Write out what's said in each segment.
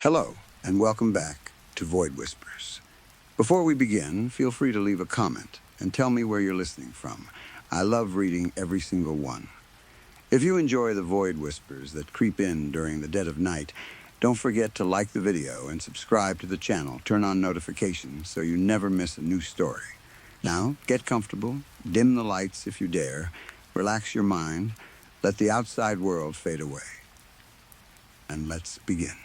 Hello, and welcome back to Void Whispers. Before we begin, feel free to leave a comment and tell me where you're listening from. I love reading every single one. If you enjoy the Void Whispers that creep in during the dead of night, don't forget to like the video and subscribe to the channel. Turn on notifications so you never miss a new story. Now, get comfortable, dim the lights if you dare, relax your mind, let the outside world fade away. And let's begin.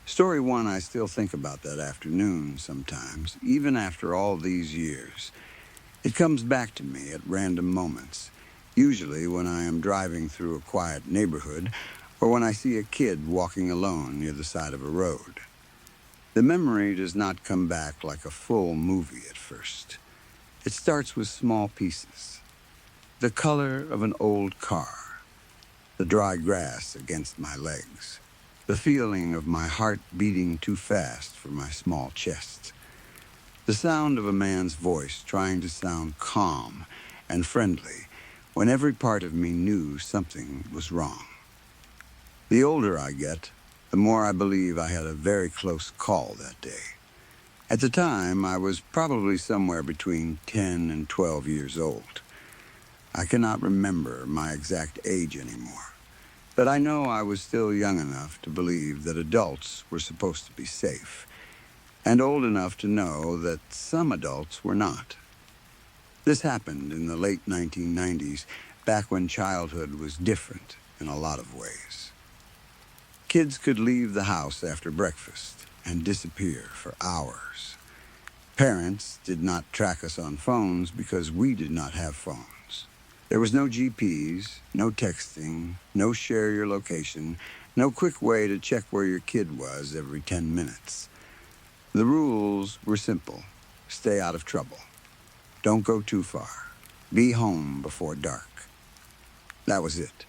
Story one, I still think about that afternoon sometimes, even after all these years. It comes back to me at random moments, usually when I am driving through a quiet neighborhood or when I see a kid walking alone near the side of a road. The memory does not come back like a full movie at first. It starts with small pieces. The color of an old car, the dry grass against my legs, the feeling of my heart beating too fast for my small chest, the sound of a man's voice trying to sound calm and friendly when every part of me knew something was wrong. The older I get, the more I believe I had a very close call that day. At the time, I was probably somewhere between 10 and 12 years old. I cannot remember my exact age anymore, but I know I was still young enough to believe that adults were supposed to be safe, and old enough to know that some adults were not. This happened in the late 1990s, back when childhood was different in a lot of ways. Kids could leave the house after breakfast and disappear for hours. Parents did not track us on phones because we did not have phones. There was no GPS, no texting, no share your location, no quick way to check where your kid was every 10 minutes. The rules were simple. Stay out of trouble. Don't go too far. Be home before dark. That was it.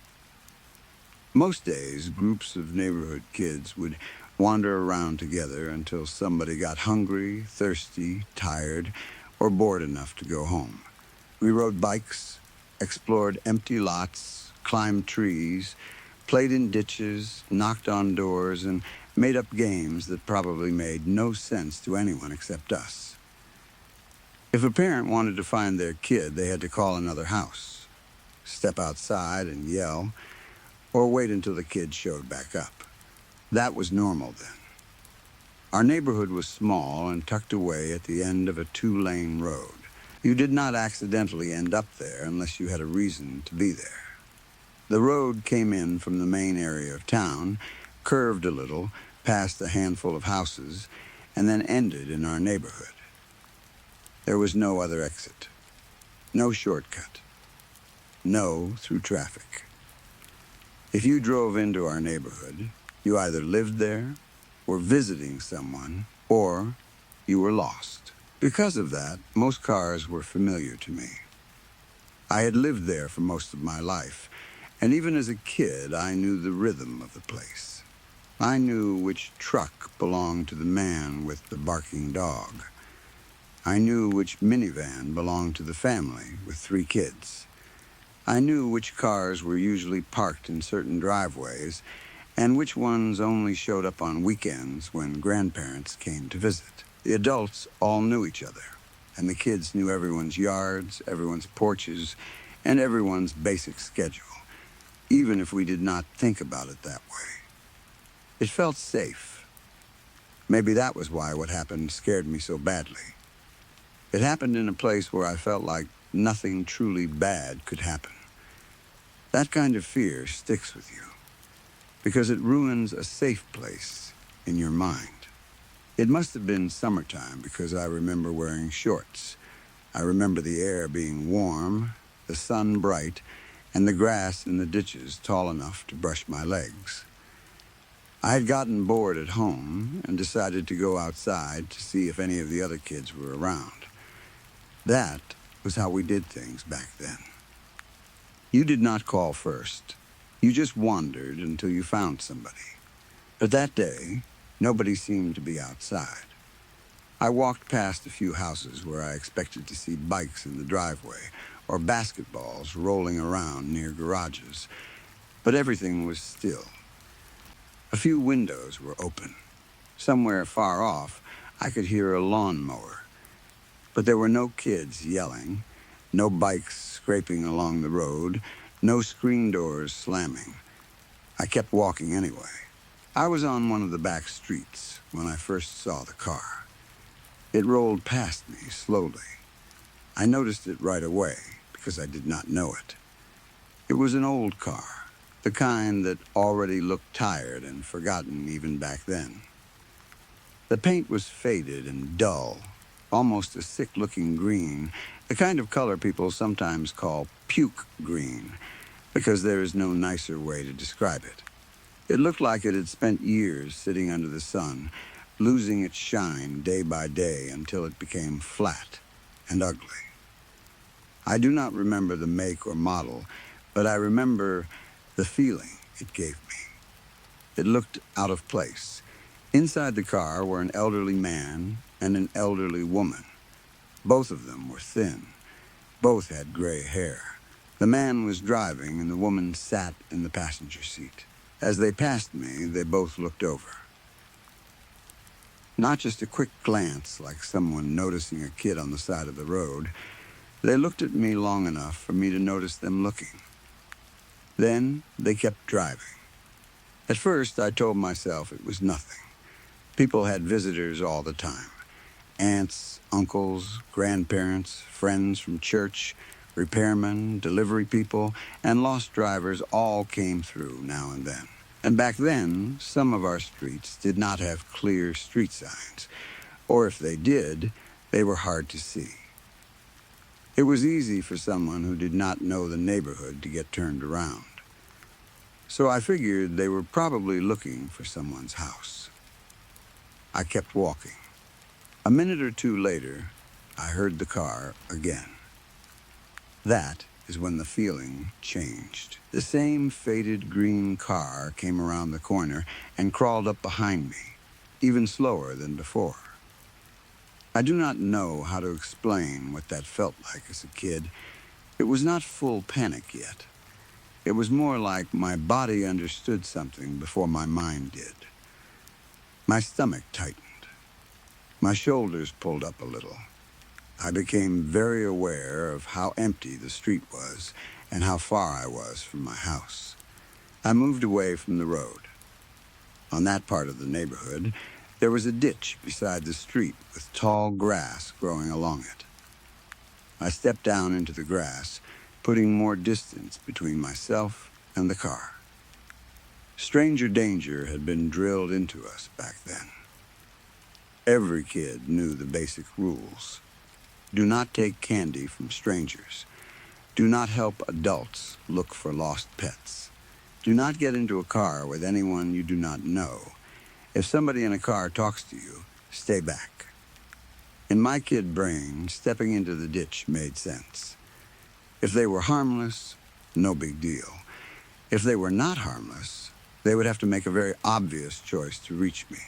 Most days, groups of neighborhood kids would wander around together until somebody got hungry, thirsty, tired, or bored enough to go home. We rode bikes, explored empty lots, climbed trees, played in ditches, knocked on doors, and made up games that probably made no sense to anyone except us. If a parent wanted to find their kid, they had to call another house, step outside and yell, or wait until the kid showed back up. That was normal then. Our neighborhood was small and tucked away at the end of a 2-lane road. You did not accidentally end up there unless you had a reason to be there. The road came in from the main area of town, curved a little, past a handful of houses, and then ended in our neighborhood. There was no other exit, no shortcut, no through traffic. If you drove into our neighborhood, you either lived there, were visiting someone, or you were lost. Because of that, most cars were familiar to me. I had lived there for most of my life, and even as a kid, I knew the rhythm of the place. I knew which truck belonged to the man with the barking dog. I knew which minivan belonged to the family with 3 kids. I knew which cars were usually parked in certain driveways and which ones only showed up on weekends when grandparents came to visit. The adults all knew each other, and the kids knew everyone's yards, everyone's porches, and everyone's basic schedule, even if we did not think about it that way. It felt safe. Maybe that was why what happened scared me so badly. It happened in a place where I felt like nothing truly bad could happen. That kind of fear sticks with you because it ruins a safe place in your mind. It must have been summertime because I remember wearing shorts. I remember the air being warm, the sun bright, and the grass in the ditches tall enough to brush my legs. I had gotten bored at home and decided to go outside to see if any of the other kids were around. That was how we did things back then. You did not call first. You just wandered until you found somebody. But that day, nobody seemed to be outside. I walked past a few houses where I expected to see bikes in the driveway or basketballs rolling around near garages, but everything was still. A few windows were open, Somewhere far off, I could hear a lawnmower, but there were no kids yelling, no bikes scraping along the road, no screen doors slamming. I kept walking anyway. I was on one of the back streets when I first saw the car. It rolled past me slowly. I noticed it right away because I did not know it. It was an old car, the kind that already looked tired and forgotten even back then. The paint was faded and dull, almost a sick-looking green, the kind of color people sometimes call puke green, because there is no nicer way to describe it. It looked like it had spent years sitting under the sun, losing its shine day by day until it became flat and ugly. I do not remember the make or model, but I remember the feeling it gave me. It looked out of place. Inside the car were an elderly man and an elderly woman. Both of them were thin. Both had gray hair. The man was driving and the woman sat in the passenger seat. As they passed me, they both looked over. Not just a quick glance like someone noticing a kid on the side of the road. They looked at me long enough for me to notice them looking. Then they kept driving. At first, I told myself it was nothing. People had visitors all the time. Aunts, uncles, grandparents, friends from church, repairmen, delivery people, and lost drivers all came through now and then. And back then, some of our streets did not have clear street signs, or if they did, they were hard to see. It was easy for someone who did not know the neighborhood to get turned around. So I figured they were probably looking for someone's house. I kept walking. A minute or two later, I heard the car again. That is when the feeling changed. The same faded green car came around the corner and crawled up behind me, even slower than before. I do not know how to explain what that felt like as a kid. It was not full panic yet. It was more like my body understood something before my mind did. My stomach tightened. My shoulders pulled up a little. I became very aware of how empty the street was and how far I was from my house. I moved away from the road. On that part of the neighborhood, there was a ditch beside the street with tall grass growing along it. I stepped down into the grass, putting more distance between myself and the car. Stranger danger had been drilled into us back then. Every kid knew the basic rules. Do not take candy from strangers. Do not help adults look for lost pets. Do not get into a car with anyone you do not know. If somebody in a car talks to you, stay back. In my kid brain, stepping into the ditch made sense. If they were harmless, no big deal. If they were not harmless, they would have to make a very obvious choice to reach me.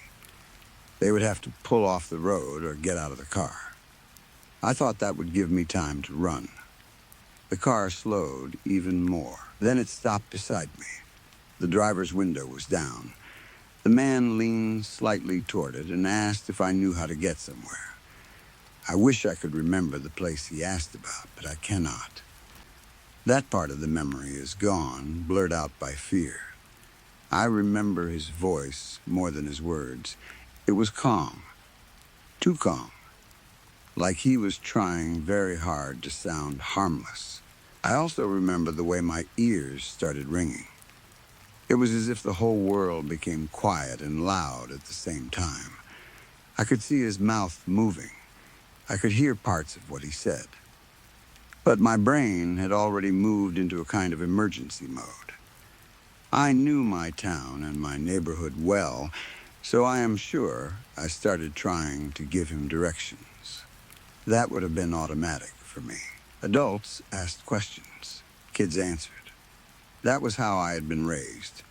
They would have to pull off the road or get out of the car. I thought that would give me time to run. The car slowed even more. Then it stopped beside me. The driver's window was down. The man leaned slightly toward it and asked if I knew how to get somewhere. I wish I could remember the place he asked about, but I cannot. That part of the memory is gone, blurred out by fear. I remember his voice more than his words. It was calm, too calm, like he was trying very hard to sound harmless. I also remember the way my ears started ringing. It was as if the whole world became quiet and loud at the same time. I could see his mouth moving. I could hear parts of what he said. But my brain had already moved into a kind of emergency mode. I knew my town and my neighborhood well, so I am sure I started trying to give him directions. That would have been automatic for me. Adults asked questions. Kids answered. That was how I had been raised.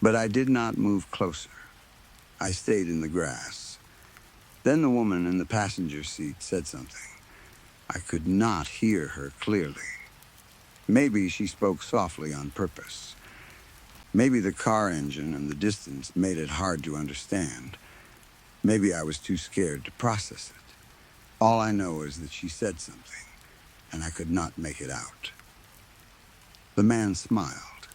But I did not move closer. I stayed in the grass. Then the woman in the passenger seat said something. I could not hear her clearly. Maybe she spoke softly on purpose. Maybe the car engine and the distance made it hard to understand. Maybe I was too scared to process it. All I know is that she said something, and I could not make it out. The man smiled.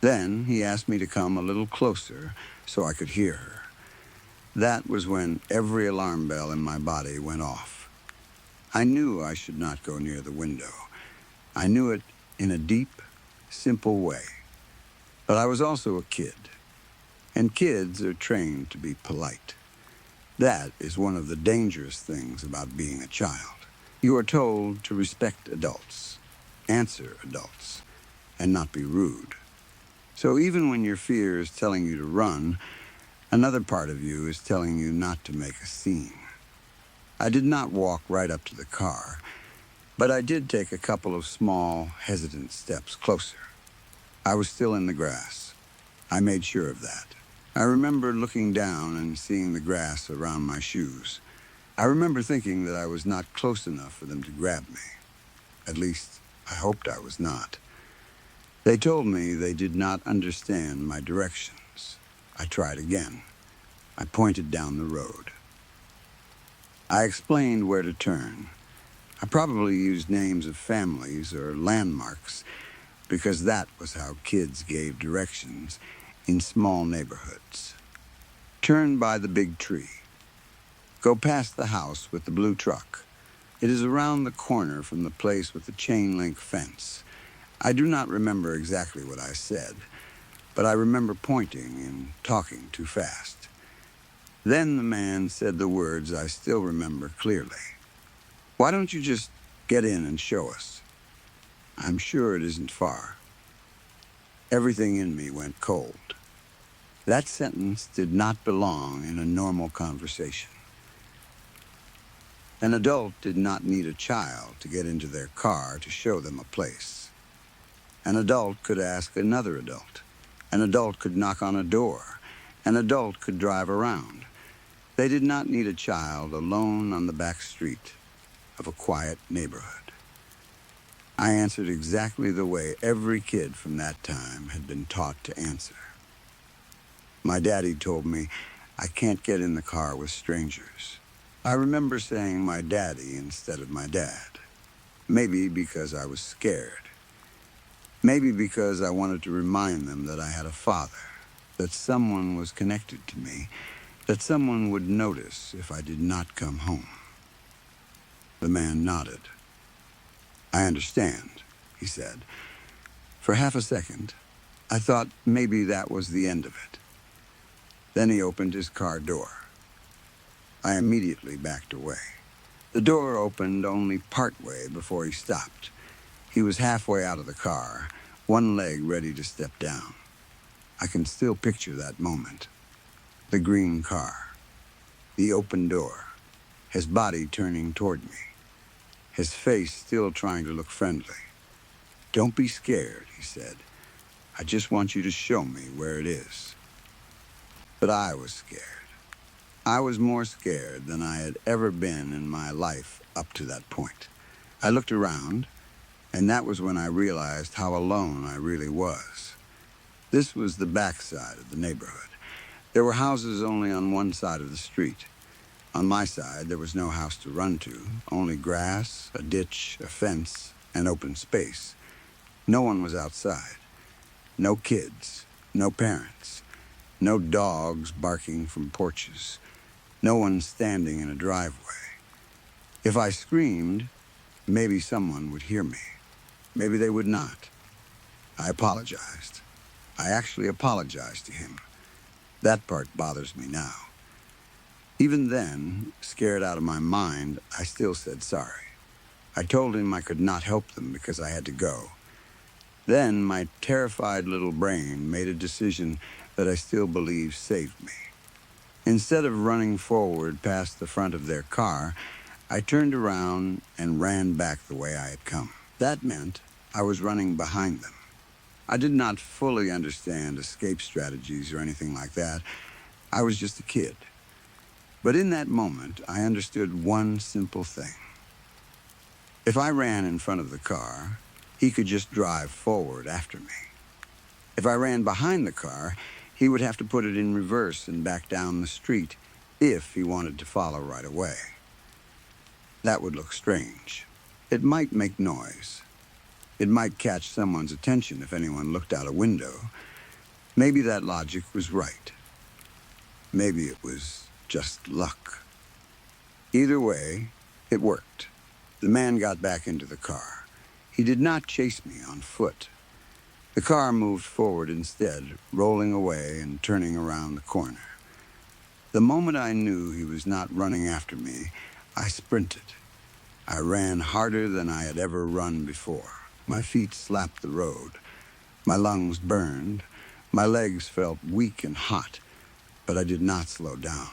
Then he asked me to come a little closer so I could hear her. That was when every alarm bell in my body went off. I knew I should not go near the window. I knew it in a deep, simple way. But I was also a kid, and kids are trained to be polite. That is one of the dangerous things about being a child. You are told to respect adults, answer adults, and not be rude. So even when your fear is telling you to run, another part of you is telling you not to make a scene. I did not walk right up to the car, but I did take a couple of small, hesitant steps closer. I was still in the grass. I made sure of that. I remember looking down and seeing the grass around my shoes. I remember thinking that I was not close enough for them to grab me. At least, I hoped I was not. They told me they did not understand my directions. I tried again. I pointed down the road. I explained where to turn. I probably used names of families or landmarks because that was how kids gave directions in small neighborhoods. Turn by the big tree. Go past the house with the blue truck. It is around the corner from the place with the chain-link fence. I do not remember exactly what I said, but I remember pointing and talking too fast. Then the man said the words I still remember clearly. Why don't you just get in and show us? I'm sure it isn't far. Everything in me went cold. That sentence did not belong in a normal conversation. An adult did not need a child to get into their car to show them a place. An adult could ask another adult. An adult could knock on a door. An adult could drive around. They did not need a child alone on the back street of a quiet neighborhood. I answered exactly the way every kid from that time had been taught to answer. My daddy told me I can't get in the car with strangers. I remember saying my daddy instead of my dad. Maybe because I was scared. Maybe because I wanted to remind them that I had a father, that someone was connected to me, that someone would notice if I did not come home. The man nodded. I understand, he said. For half a second, I thought maybe that was the end of it. Then he opened his car door. I immediately backed away. The door opened only partway before he stopped. He was halfway out of the car, one leg ready to step down. I can still picture that moment. The green car, the open door, his body turning toward me, his face still trying to look friendly. Don't be scared, he said. I just want you to show me where it is. But I was scared. I was more scared than I had ever been in my life up to that point. I looked around, and that was when I realized how alone I really was. This was the backside of the neighborhood. There were houses only on one side of the street. On my side, there was no house to run to, only grass, a ditch, a fence, and open space. No one was outside. No kids, no parents, no dogs barking from porches, no one standing in a driveway. If I screamed, maybe someone would hear me. Maybe they would not. I apologized. I actually apologized to him. That part bothers me now. Even then, scared out of my mind, I still said sorry. I told him I could not help them because I had to go. Then my terrified little brain made a decision that I still believe saved me. Instead of running forward past the front of their car, I turned around and ran back the way I had come. That meant I was running behind them. I did not fully understand escape strategies or anything like that. I was just a kid. But in that moment, I understood one simple thing. If I ran in front of the car, he could just drive forward after me. If I ran behind the car, he would have to put it in reverse and back down the street if he wanted to follow right away. That would look strange. It might make noise. It might catch someone's attention if anyone looked out a window. Maybe that logic was right. Maybe it was just luck. Either way, it worked. The man got back into the car. He did not chase me on foot. The car moved forward instead, rolling away and turning around the corner. The moment I knew he was not running after me, I sprinted. I ran harder than I had ever run before. My feet slapped the road. My lungs burned. My legs felt weak and hot, but I did not slow down.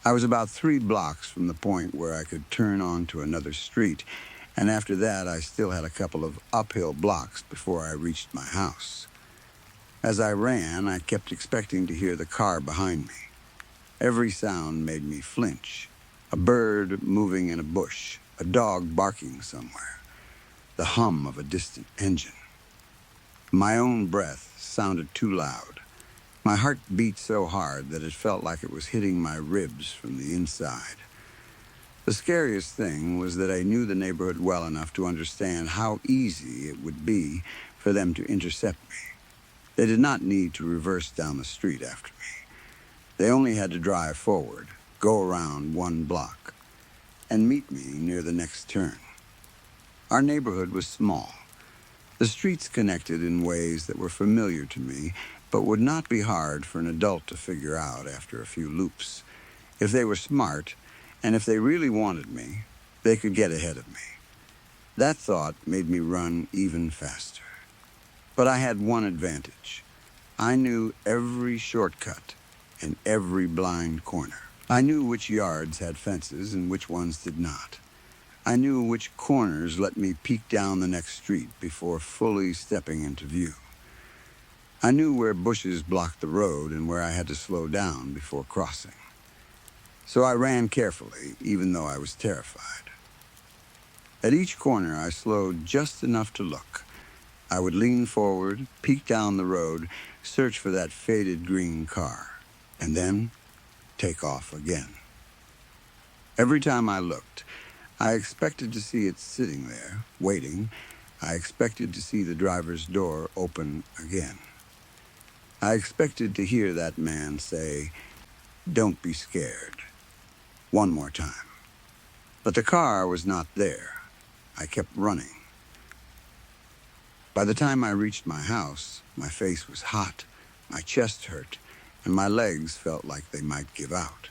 I was about 3 blocks from the point where I could turn onto another street, and after that I still had a couple of uphill blocks before I reached my house. As I ran, I kept expecting to hear the car behind me. Every sound made me flinch. A bird moving in a bush, a dog barking somewhere, the hum of a distant engine. My own breath sounded too loud. My heart beat so hard that it felt like it was hitting my ribs from the inside. The scariest thing was that I knew the neighborhood well enough to understand how easy it would be for them to intercept me. They did not need to reverse down the street after me. They only had to drive forward, go around 1 block, and meet me near the next turn. Our neighborhood was small. The streets connected in ways that were familiar to me, but would not be hard for an adult to figure out after a few loops. If they were smart, and if they really wanted me, they could get ahead of me. That thought made me run even faster. But I had one advantage. I knew every shortcut and every blind corner. I knew which yards had fences and which ones did not. I knew which corners let me peek down the next street before fully stepping into view. I knew where bushes blocked the road and where I had to slow down before crossing. So I ran carefully, even though I was terrified. At each corner, I slowed just enough to look. I would lean forward, peek down the road, search for that faded green car, and then take off again. Every time I looked, I expected to see it sitting there, waiting. I expected to see the driver's door open again. I expected to hear that man say, "Don't be scared," one more time. But the car was not there. I kept running. By the time I reached my house, my face was hot, my chest hurt, and my legs felt like they might give out.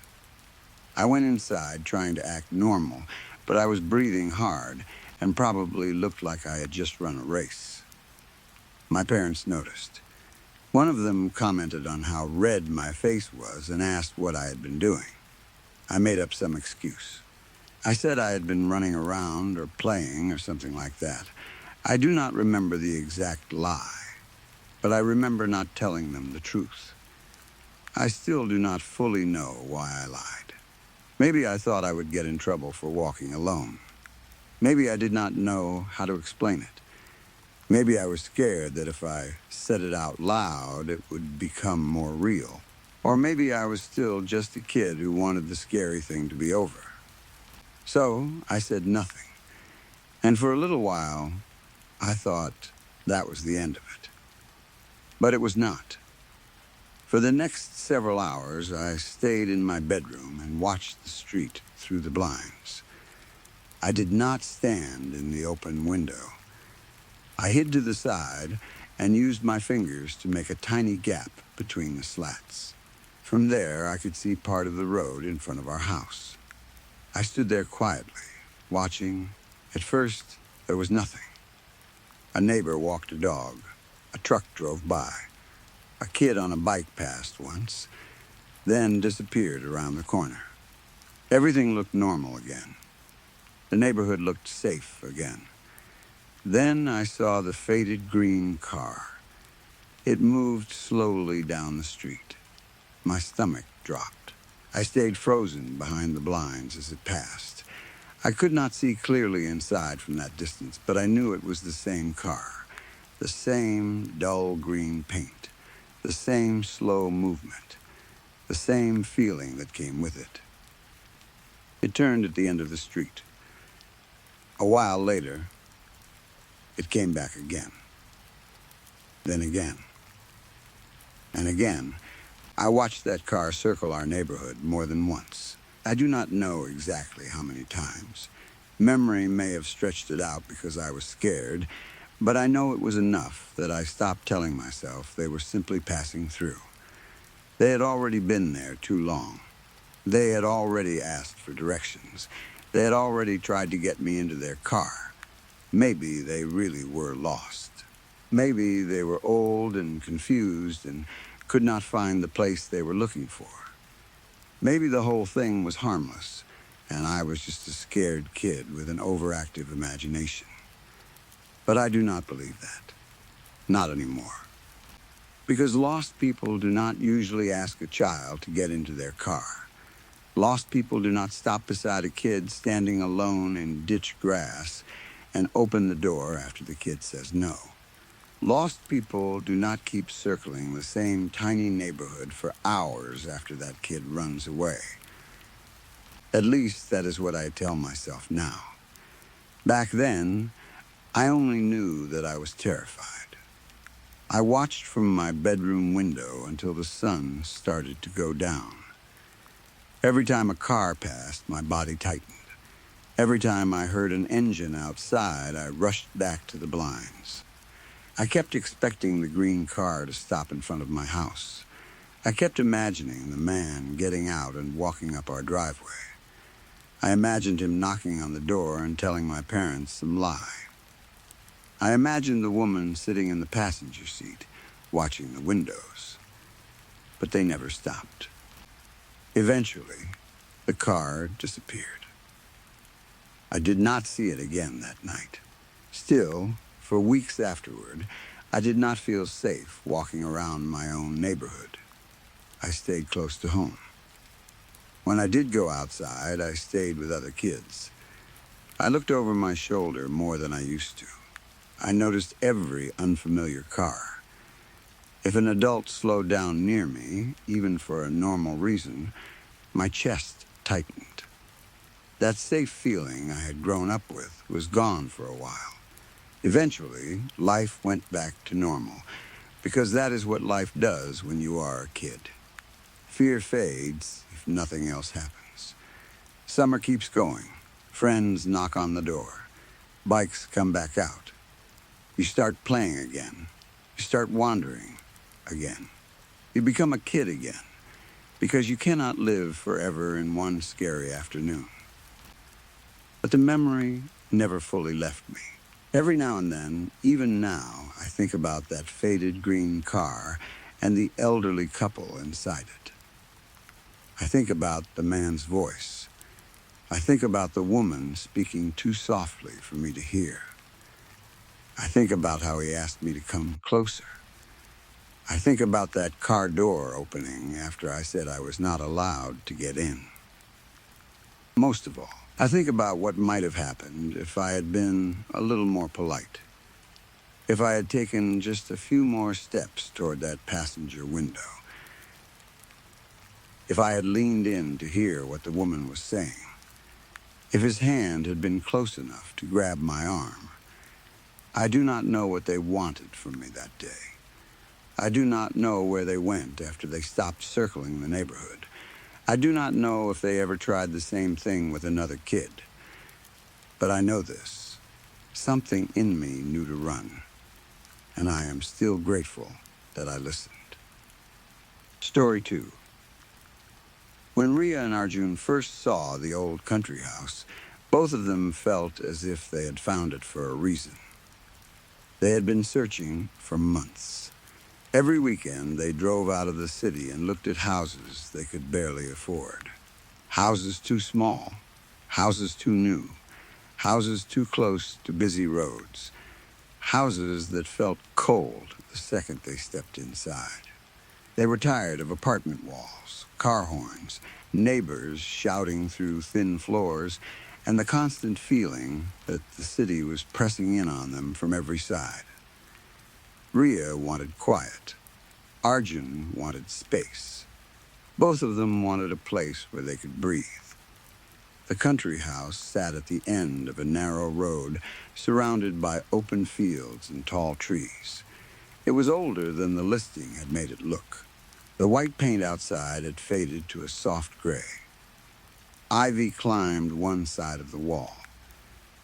I went inside trying to act normal, but I was breathing hard and probably looked like I had just run a race. My parents noticed. One of them commented on how red my face was and asked what I had been doing. I made up some excuse. I said I had been running around or playing or something like that. I do not remember the exact lie, but I remember not telling them the truth. I still do not fully know why I lied. Maybe I thought I would get in trouble for walking alone. Maybe I did not know how to explain it. Maybe I was scared that if I said it out loud, it would become more real. Or maybe I was still just a kid who wanted the scary thing to be over. So I said nothing. And for a little while, I thought that was the end of it. But it was not. For the next several hours, I stayed in my bedroom and watched the street through the blinds. I did not stand in the open window. I hid to the side and used my fingers to make a tiny gap between the slats. From there, I could see part of the road in front of our house. I stood there quietly, watching. At first, there was nothing. A neighbor walked a dog. A truck drove by. A kid on a bike passed once, then disappeared around the corner. Everything looked normal again. The neighborhood looked safe again. Then I saw the faded green car. It moved slowly down the street. My stomach dropped. I stayed frozen behind the blinds as it passed. I could not see clearly inside from that distance, but I knew it was the same car. The same dull green paint. The same slow movement. the same feeling that came with it. It turned at the end of the street. A while later, it came back again. Then again. And again. I watched that car circle our neighborhood more than once. I do not know exactly how many times. Memory may have stretched it out because I was scared, but I know it was enough that I stopped telling myself they were simply passing through. They had already been there too long. They had already asked for directions. They had already tried to get me into their car. Maybe they really were lost. Maybe they were old and confused and could not find the place they were looking for. Maybe the whole thing was harmless, and I was just a scared kid with an overactive imagination. But I do not believe that. Not anymore. Because lost people do not usually ask a child to get into their car. Lost people do not stop beside a kid standing alone in ditch grass and open the door after the kid says no. Lost people do not keep circling the same tiny neighborhood for hours after that kid runs away. At least that is what I tell myself now. Back then, I only knew that I was terrified. I watched from my bedroom window until the sun started to go down. Every time a car passed, my body tightened. Every time I heard an engine outside, I rushed back to the blinds. I kept expecting the green car to stop in front of my house. I kept imagining the man getting out and walking up our driveway. I imagined him knocking on the door and telling my parents some lie. I imagined the woman sitting in the passenger seat, watching the windows. But they never stopped. Eventually, the car disappeared. I did not see it again that night. Still, for weeks afterward, I did not feel safe walking around my own neighborhood. I stayed close to home. When I did go outside, I stayed with other kids. I looked over my shoulder more than I used to. I noticed every unfamiliar car. If an adult slowed down near me, even for a normal reason, my chest tightened. That safe feeling I had grown up with was gone for a while. Eventually, life went back to normal, because that is what life does when you are a kid. Fear fades if nothing else happens. Summer keeps going. Friends knock on the door. Bikes come back out. You start playing again. You start wandering again. You become a kid again, because you cannot live forever in one scary afternoon. But the memory never fully left me. Every now and then, even now, I think about that faded green car and the elderly couple inside it. I think about the man's voice. I think about the woman speaking too softly for me to hear. I think about how he asked me to come closer. I think about that car door opening after I said I was not allowed to get in. Most of all, I think about what might have happened if I had been a little more polite. If I had taken just a few more steps toward that passenger window. If I had leaned in to hear what the woman was saying. If his hand had been close enough to grab my arm. I do not know what they wanted from me that day. I do not know where they went after they stopped circling the neighborhood. I do not know if they ever tried the same thing with another kid. But I know this. Something in me knew to run. And I am still grateful that I listened. Story 2. When Ria and Arjun first saw the old country house, both of them felt as if they had found it for a reason. They had been searching for months. Every weekend, they drove out of the city and looked at houses they could barely afford. Houses too small, houses too new, houses too close to busy roads, houses that felt cold the second they stepped inside. They were tired of apartment walls, car horns, neighbors shouting through thin floors, and the constant feeling that the city was pressing in on them from every side. Ria wanted quiet. Arjun wanted space. Both of them wanted a place where they could breathe. The country house sat at the end of a narrow road surrounded by open fields and tall trees. It was older than the listing had made it look. The white paint outside had faded to a soft gray. Ivy climbed one side of the wall.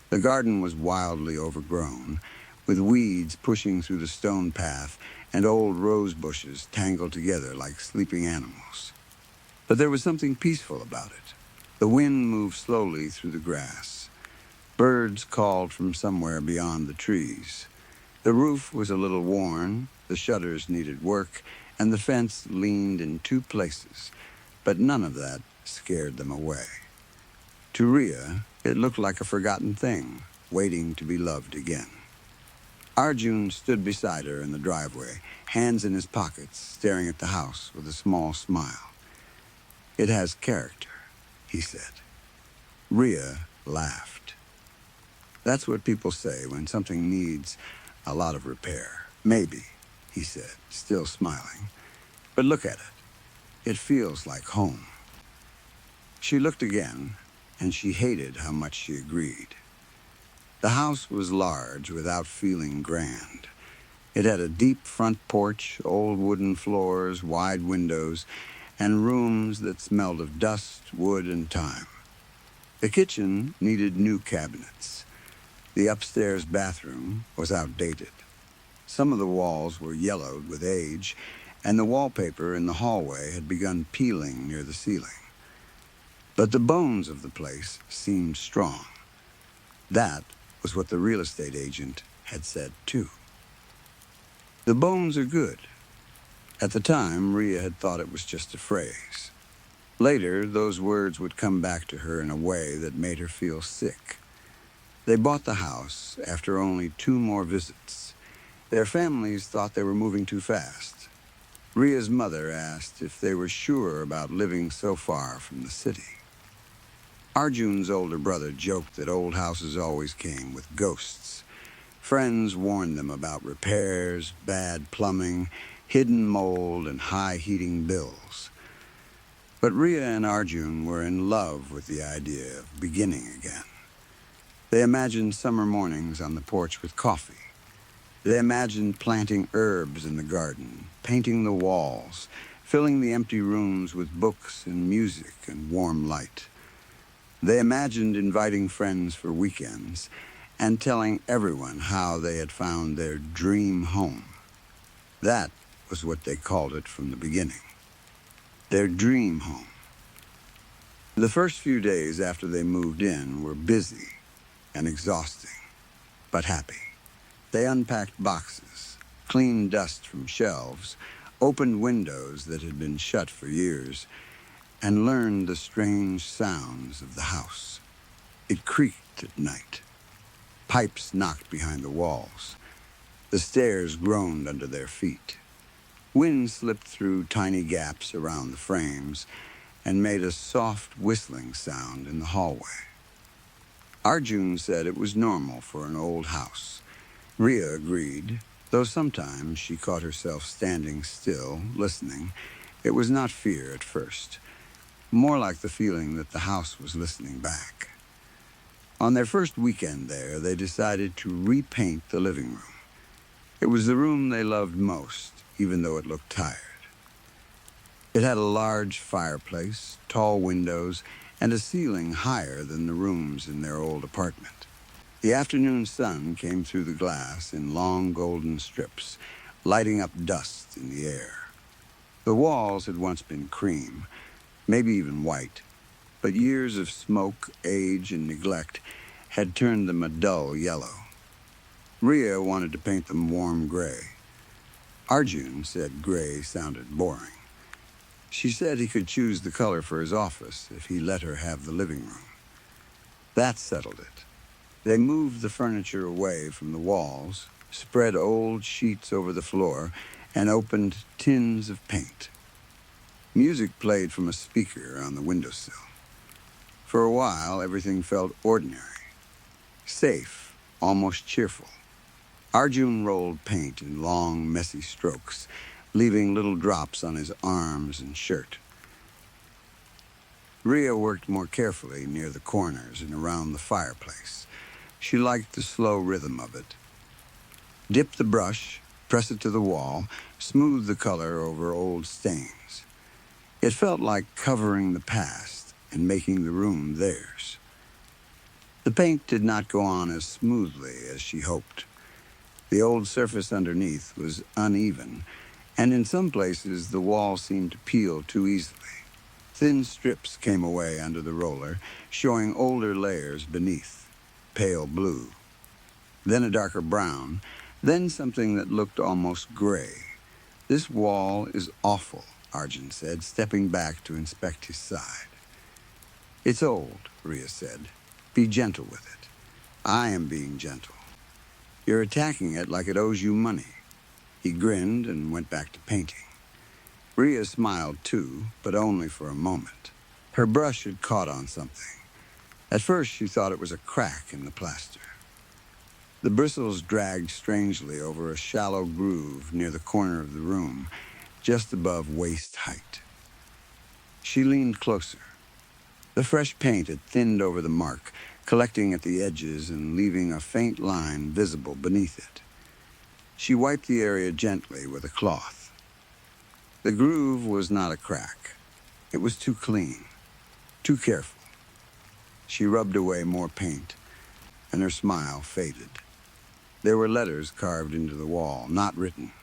The garden was wildly overgrown, with weeds pushing through the stone path and old rose bushes tangled together like sleeping animals. But there was something peaceful about it. The wind moved slowly through the grass. Birds called from somewhere beyond the trees. The roof was a little worn, the shutters needed work, and the fence leaned in two places, but none of that scared them away. To Rhea, it looked like a forgotten thing, waiting to be loved again. Arjun stood beside her in the driveway, hands in his pockets, staring at the house with a small smile. "It has character," he said. Rhea laughed. "That's what people say when something needs a lot of repair." "Maybe," he said, still smiling. "But look at it. It feels like home." She looked again, and she hated how much she agreed. The house was large without feeling grand. It had a deep front porch, old wooden floors, wide windows, and rooms that smelled of dust, wood, and time. The kitchen needed new cabinets. The upstairs bathroom was outdated. Some of the walls were yellowed with age, and the wallpaper in the hallway had begun peeling near the ceiling. But the bones of the place seemed strong. That was what the real estate agent had said, too. "The bones are good." At the time, Rhea had thought it was just a phrase. Later, those words would come back to her in a way that made her feel sick. They bought the house after only 2 more visits. Their families thought they were moving too fast. Rhea's mother asked if they were sure about living so far from the city. Arjun's older brother joked that old houses always came with ghosts. Friends warned them about repairs, bad plumbing, hidden mold, and high heating bills. But Rhea and Arjun were in love with the idea of beginning again. They imagined summer mornings on the porch with coffee. They imagined planting herbs in the garden, painting the walls, filling the empty rooms with books and music and warm light. They imagined inviting friends for weekends and telling everyone how they had found their dream home. That was what they called it from the beginning. Their dream home. The first few days after they moved in were busy and exhausting, but happy. They unpacked boxes, cleaned dust from shelves, opened windows that had been shut for years, and learned the strange sounds of the house. It creaked at night. Pipes knocked behind the walls. The stairs groaned under their feet. Wind slipped through tiny gaps around the frames and made a soft whistling sound in the hallway. Arjun said it was normal for an old house. Rhea agreed, though sometimes she caught herself standing still, listening. It was not fear at first, more like the feeling that the house was listening back. On their first weekend there, they decided to repaint the living room. It was the room they loved most, even though it looked tired. It had a large fireplace, tall windows, and a ceiling higher than the rooms in their old apartment. The afternoon sun came through the glass in long golden strips, lighting up dust in the air. The walls had once been cream, maybe even white, but years of smoke, age, and neglect had turned them a dull yellow. Rhea wanted to paint them warm gray. Arjun said gray sounded boring. She said he could choose the color for his office if he let her have the living room. That settled it. They moved the furniture away from the walls, spread old sheets over the floor, and opened tins of paint. Music played from a speaker on the windowsill. For a while, everything felt ordinary, safe, almost cheerful. Arjun rolled paint in long, messy strokes, leaving little drops on his arms and shirt. Rhea worked more carefully near the corners and around the fireplace. She liked the slow rhythm of it. Dip the brush, press it to the wall, smooth the color over old stains. It felt like covering the past and making the room theirs. The paint did not go on as smoothly as she hoped. The old surface underneath was uneven, and in some places the wall seemed to peel too easily. Thin strips came away under the roller, showing older layers beneath, pale blue, then a darker brown, then something that looked almost gray. "This wall is awful," Arjun said, stepping back to inspect his side. "It's old," Rhea said. "Be gentle with it." "I am being gentle. You're attacking it like it owes you money." He grinned and went back to painting. Rhea smiled too, but only for a moment. Her brush had caught on something. At first she thought it was a crack in the plaster. The bristles dragged strangely over a shallow groove near the corner of the room, just above waist height. She leaned closer. The fresh paint had thinned over the mark, collecting at the edges and leaving a faint line visible beneath it. She wiped the area gently with a cloth. The groove was not a crack. It was too clean, too careful. She rubbed away more paint, and her smile faded. There were letters carved into the wall, not written.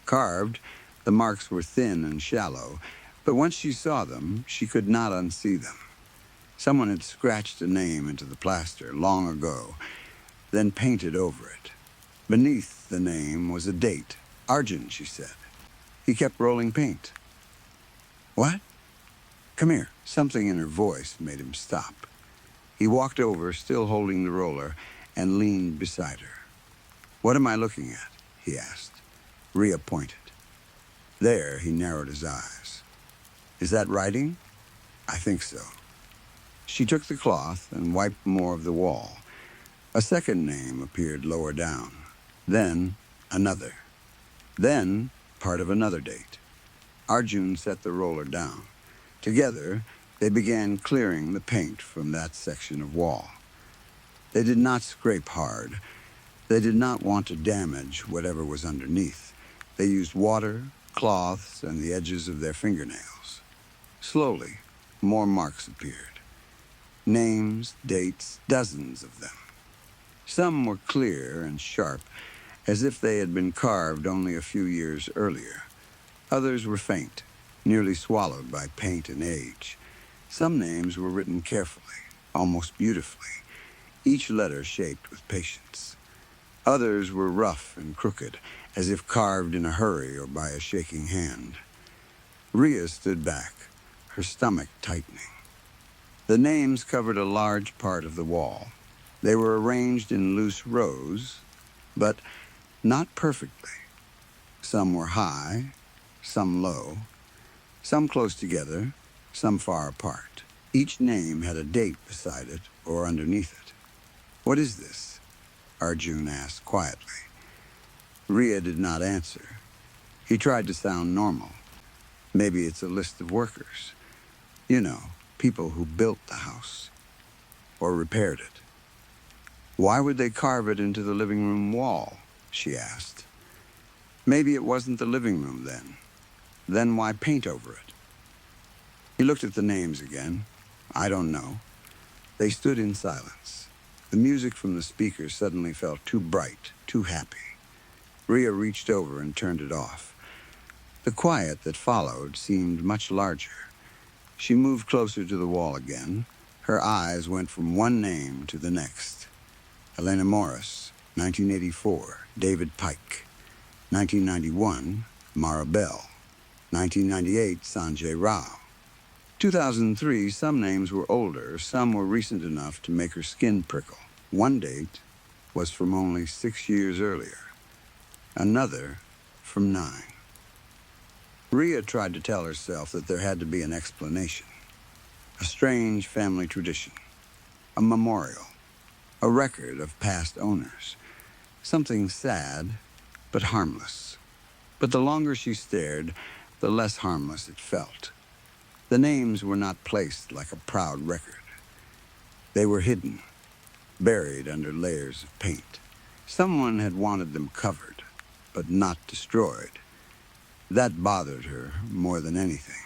Carved, the marks were thin and shallow, but once she saw them, she could not unsee them. Someone had scratched a name into the plaster long ago, then painted over it. Beneath the name was a date. "Arjun," she said. He kept rolling paint. "What?" "Come here." Something in her voice made him stop. He walked over, still holding the roller, and leaned beside her. "What am I looking at?" he asked. Rhea pointed. There, he narrowed his eyes. "Is that writing?" "I think so." She took the cloth and wiped more of the wall. A second name appeared lower down. Then, another. Then, part of another date. Arjun set the roller down. Together, they began clearing the paint from that section of wall. They did not scrape hard. They did not want to damage whatever was underneath. They used water, cloths, and the edges of their fingernails. Slowly, more marks appeared. Names, dates, dozens of them. Some were clear and sharp, as if they had been carved only a few years earlier. Others were faint, nearly swallowed by paint and age. Some names were written carefully, almost beautifully, each letter shaped with patience. Others were rough and crooked, as if carved in a hurry or by a shaking hand. Rhea stood back, her stomach tightening. The names covered a large part of the wall. They were arranged in loose rows, but not perfectly. Some were high, some low, some close together, some far apart. Each name had a date beside it or underneath it. "What is this?" Arjun asked quietly. Rhea did not answer. He tried to sound normal. "Maybe it's a list of workers. You know, people who built the house. Or repaired it." "Why would they carve it into the living room wall?" she asked. "Maybe it wasn't the living room then. Then why paint over it?" He looked at the names again. "I don't know." They stood in silence. The music from the speaker suddenly felt too bright, too happy. Rhea reached over and turned it off. The quiet that followed seemed much larger. She moved closer to the wall again. Her eyes went from one name to the next. Elena Morris, 1984, David Pike. 1991, Mara Bell. 1998, Sanjay Rao. 2003, some names were older, some were recent enough to make her skin prickle. One date was from only 6 years earlier. Another from 9. Rhea tried to tell herself that there had to be an explanation. A strange family tradition. A memorial. A record of past owners. Something sad, but harmless. But the longer she stared, the less harmless it felt. The names were not placed like a proud record. They were hidden, buried under layers of paint. Someone had wanted them covered, but not destroyed. That bothered her more than anything.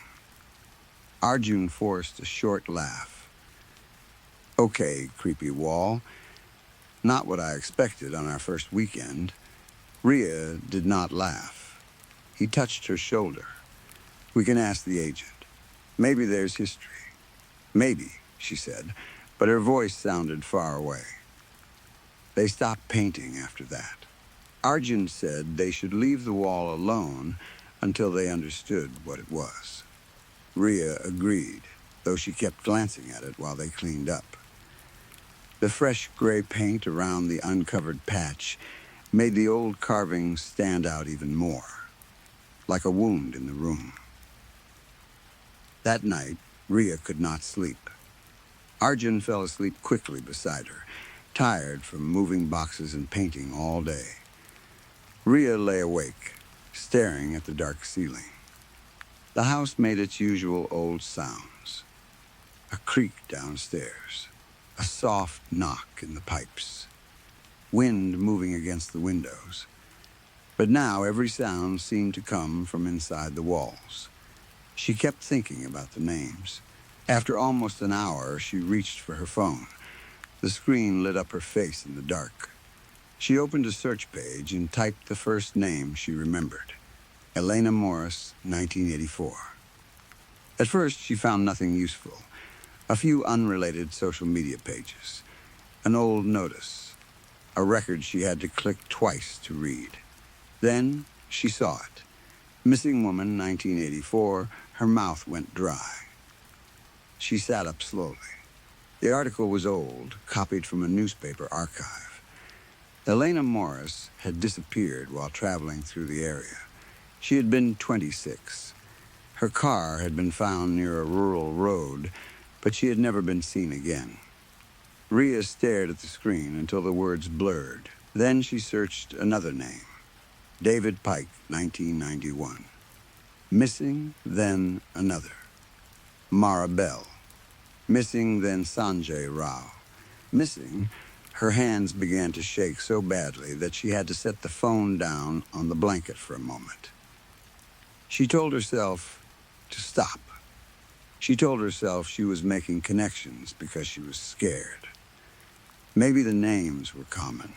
Arjun forced a short laugh. Okay, creepy wall. Not what I expected on our first weekend. Rhea did not laugh. He touched her shoulder. We can ask the agent. Maybe there's history. Maybe, she said, but her voice sounded far away. They stopped painting after that. Arjun said they should leave the wall alone until they understood what it was. Rhea agreed, though she kept glancing at it while they cleaned up. The fresh gray paint around the uncovered patch made the old carvings stand out even more, like a wound in the room. That night, Rhea could not sleep. Arjun fell asleep quickly beside her, tired from moving boxes and painting all day. Rhea lay awake, staring at the dark ceiling. The house made its usual old sounds. A creak downstairs, a soft knock in the pipes, wind moving against the windows. But now every sound seemed to come from inside the walls. She kept thinking about the names. After almost an hour, she reached for her phone. The screen lit up her face in the dark. She opened a search page and typed the first name she remembered. Elena Morris, 1984. At first, she found nothing useful. A few unrelated social media pages. An old notice. A record she had to click twice to read. Then, she saw it. Missing woman, 1984. Her mouth went dry. She sat up slowly. The article was old, copied from a newspaper archive. Elena Morris had disappeared while traveling through the area. She had been 26. Her car had been found near a rural road, but she had never been seen again. Rhea stared at the screen until the words blurred. Then she searched another name. David Pike, 1991. Missing, then another. Mara Bell. Missing, then Sanjay Rao. Missing, her hands began to shake so badly that she had to set the phone down on the blanket for a moment. She told herself to stop. She told herself she was making connections because she was scared. Maybe the names were common.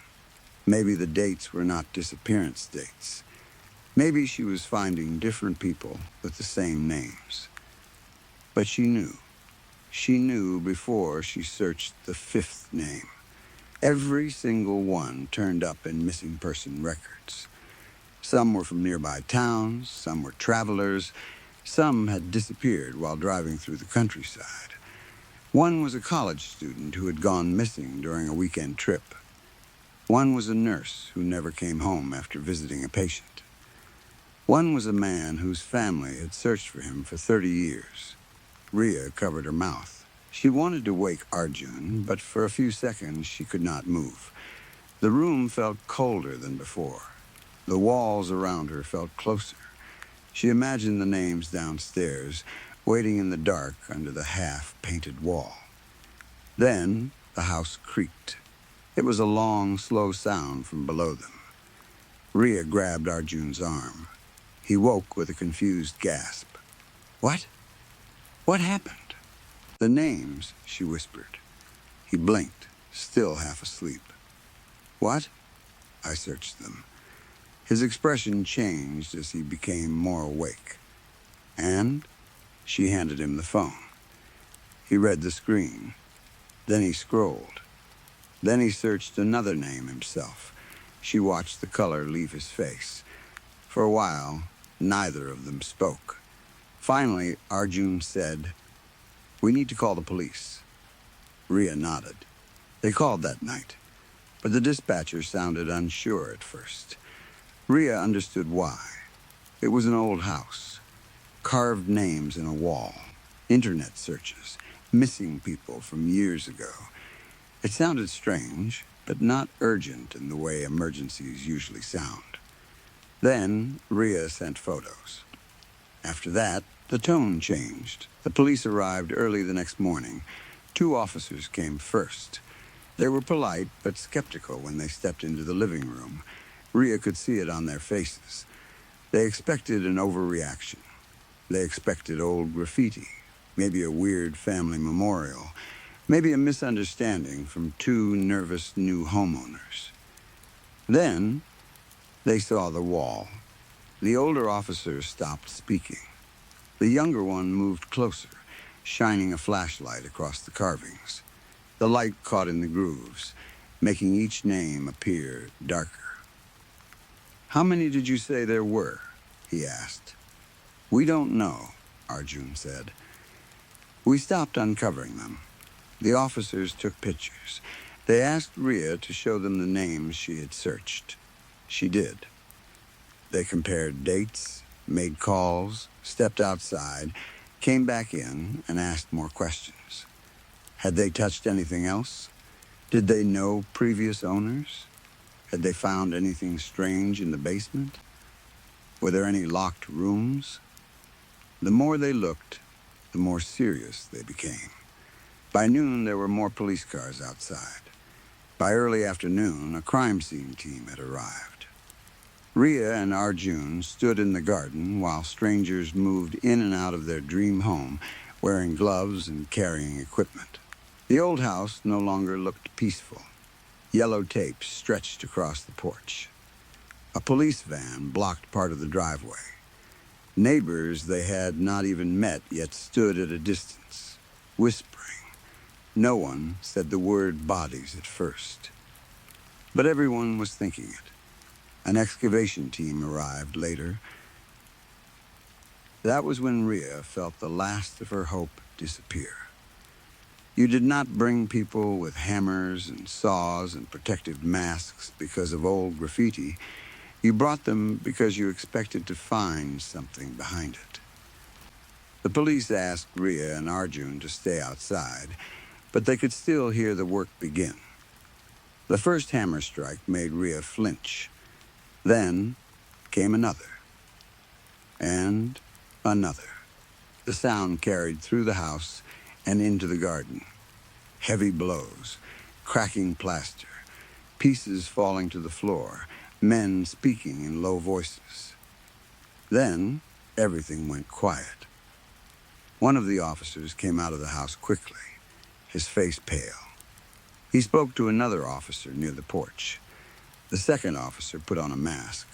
Maybe the dates were not disappearance dates. Maybe she was finding different people with the same names. But she knew. She knew before she searched the fifth name. Every single one turned up in missing person records. Some were from nearby towns, some were travelers, some had disappeared while driving through the countryside. One was a college student who had gone missing during a weekend trip. One was a nurse who never came home after visiting a patient. One was a man whose family had searched for him for 30 years. Rhea covered her mouth. She wanted to wake Arjun, but for a few seconds she could not move. The room felt colder than before. The walls around her felt closer. She imagined the names downstairs, waiting in the dark under the half-painted wall. Then the house creaked. It was a long, slow sound from below them. Rhea grabbed Arjun's arm. He woke with a confused gasp. What? What happened? The names, she whispered. He blinked, still half asleep. What? I searched them. His expression changed as he became more awake. And she handed him the phone. He read the screen. Then he scrolled. Then he searched another name himself. She watched the color leave his face. For a while, neither of them spoke. Finally, Arjun said, "We need to call the police." Rhea nodded. They called that night, but the dispatcher sounded unsure at first. Rhea understood why. It was an old house, carved names in a wall, internet searches, missing people from years ago. It sounded strange, but not urgent in the way emergencies usually sound. Then Rhea sent photos. After that, The tone changed. The police arrived early the next morning. 2 officers came first. They were polite but skeptical when they stepped into the living room. Rhea could see it on their faces. They expected an overreaction. They expected old graffiti, maybe a weird family memorial, maybe a misunderstanding from 2 nervous new homeowners. Then they saw the wall. The older officer stopped speaking. The younger one moved closer, shining a flashlight across the carvings. The light caught in the grooves, making each name appear darker. "How many did you say there were?" he asked. "We don't know," Arjun said. We stopped uncovering them. The officers took pictures. They asked Rhea to show them the names she had searched. She did. They compared dates, made calls, stepped outside, came back in, and asked more questions. Had they touched anything else? Did they know previous owners? Had they found anything strange in the basement? Were there any locked rooms? The more they looked, the more serious they became. By noon, there were more police cars outside. By early afternoon, a crime scene team had arrived. Rhea and Arjun stood in the garden while strangers moved in and out of their dream home, wearing gloves and carrying equipment. The old house no longer looked peaceful. Yellow tape stretched across the porch. A police van blocked part of the driveway. Neighbors they had not even met yet stood at a distance, whispering. No one said the word bodies at first. But everyone was thinking it. An excavation team arrived later. That was when Rhea felt the last of her hope disappear. You did not bring people with hammers and saws and protective masks because of old graffiti. You brought them because you expected to find something behind it. The police asked Rhea and Arjun to stay outside, but they could still hear the work begin. The first hammer strike made Rhea flinch. Then came another. And another. The sound carried through the house and into the garden. Heavy blows, cracking plaster, pieces falling to the floor, men speaking in low voices. Then everything went quiet. One of the officers came out of the house quickly, his face pale. He spoke to another officer near the porch. The second officer put on a mask.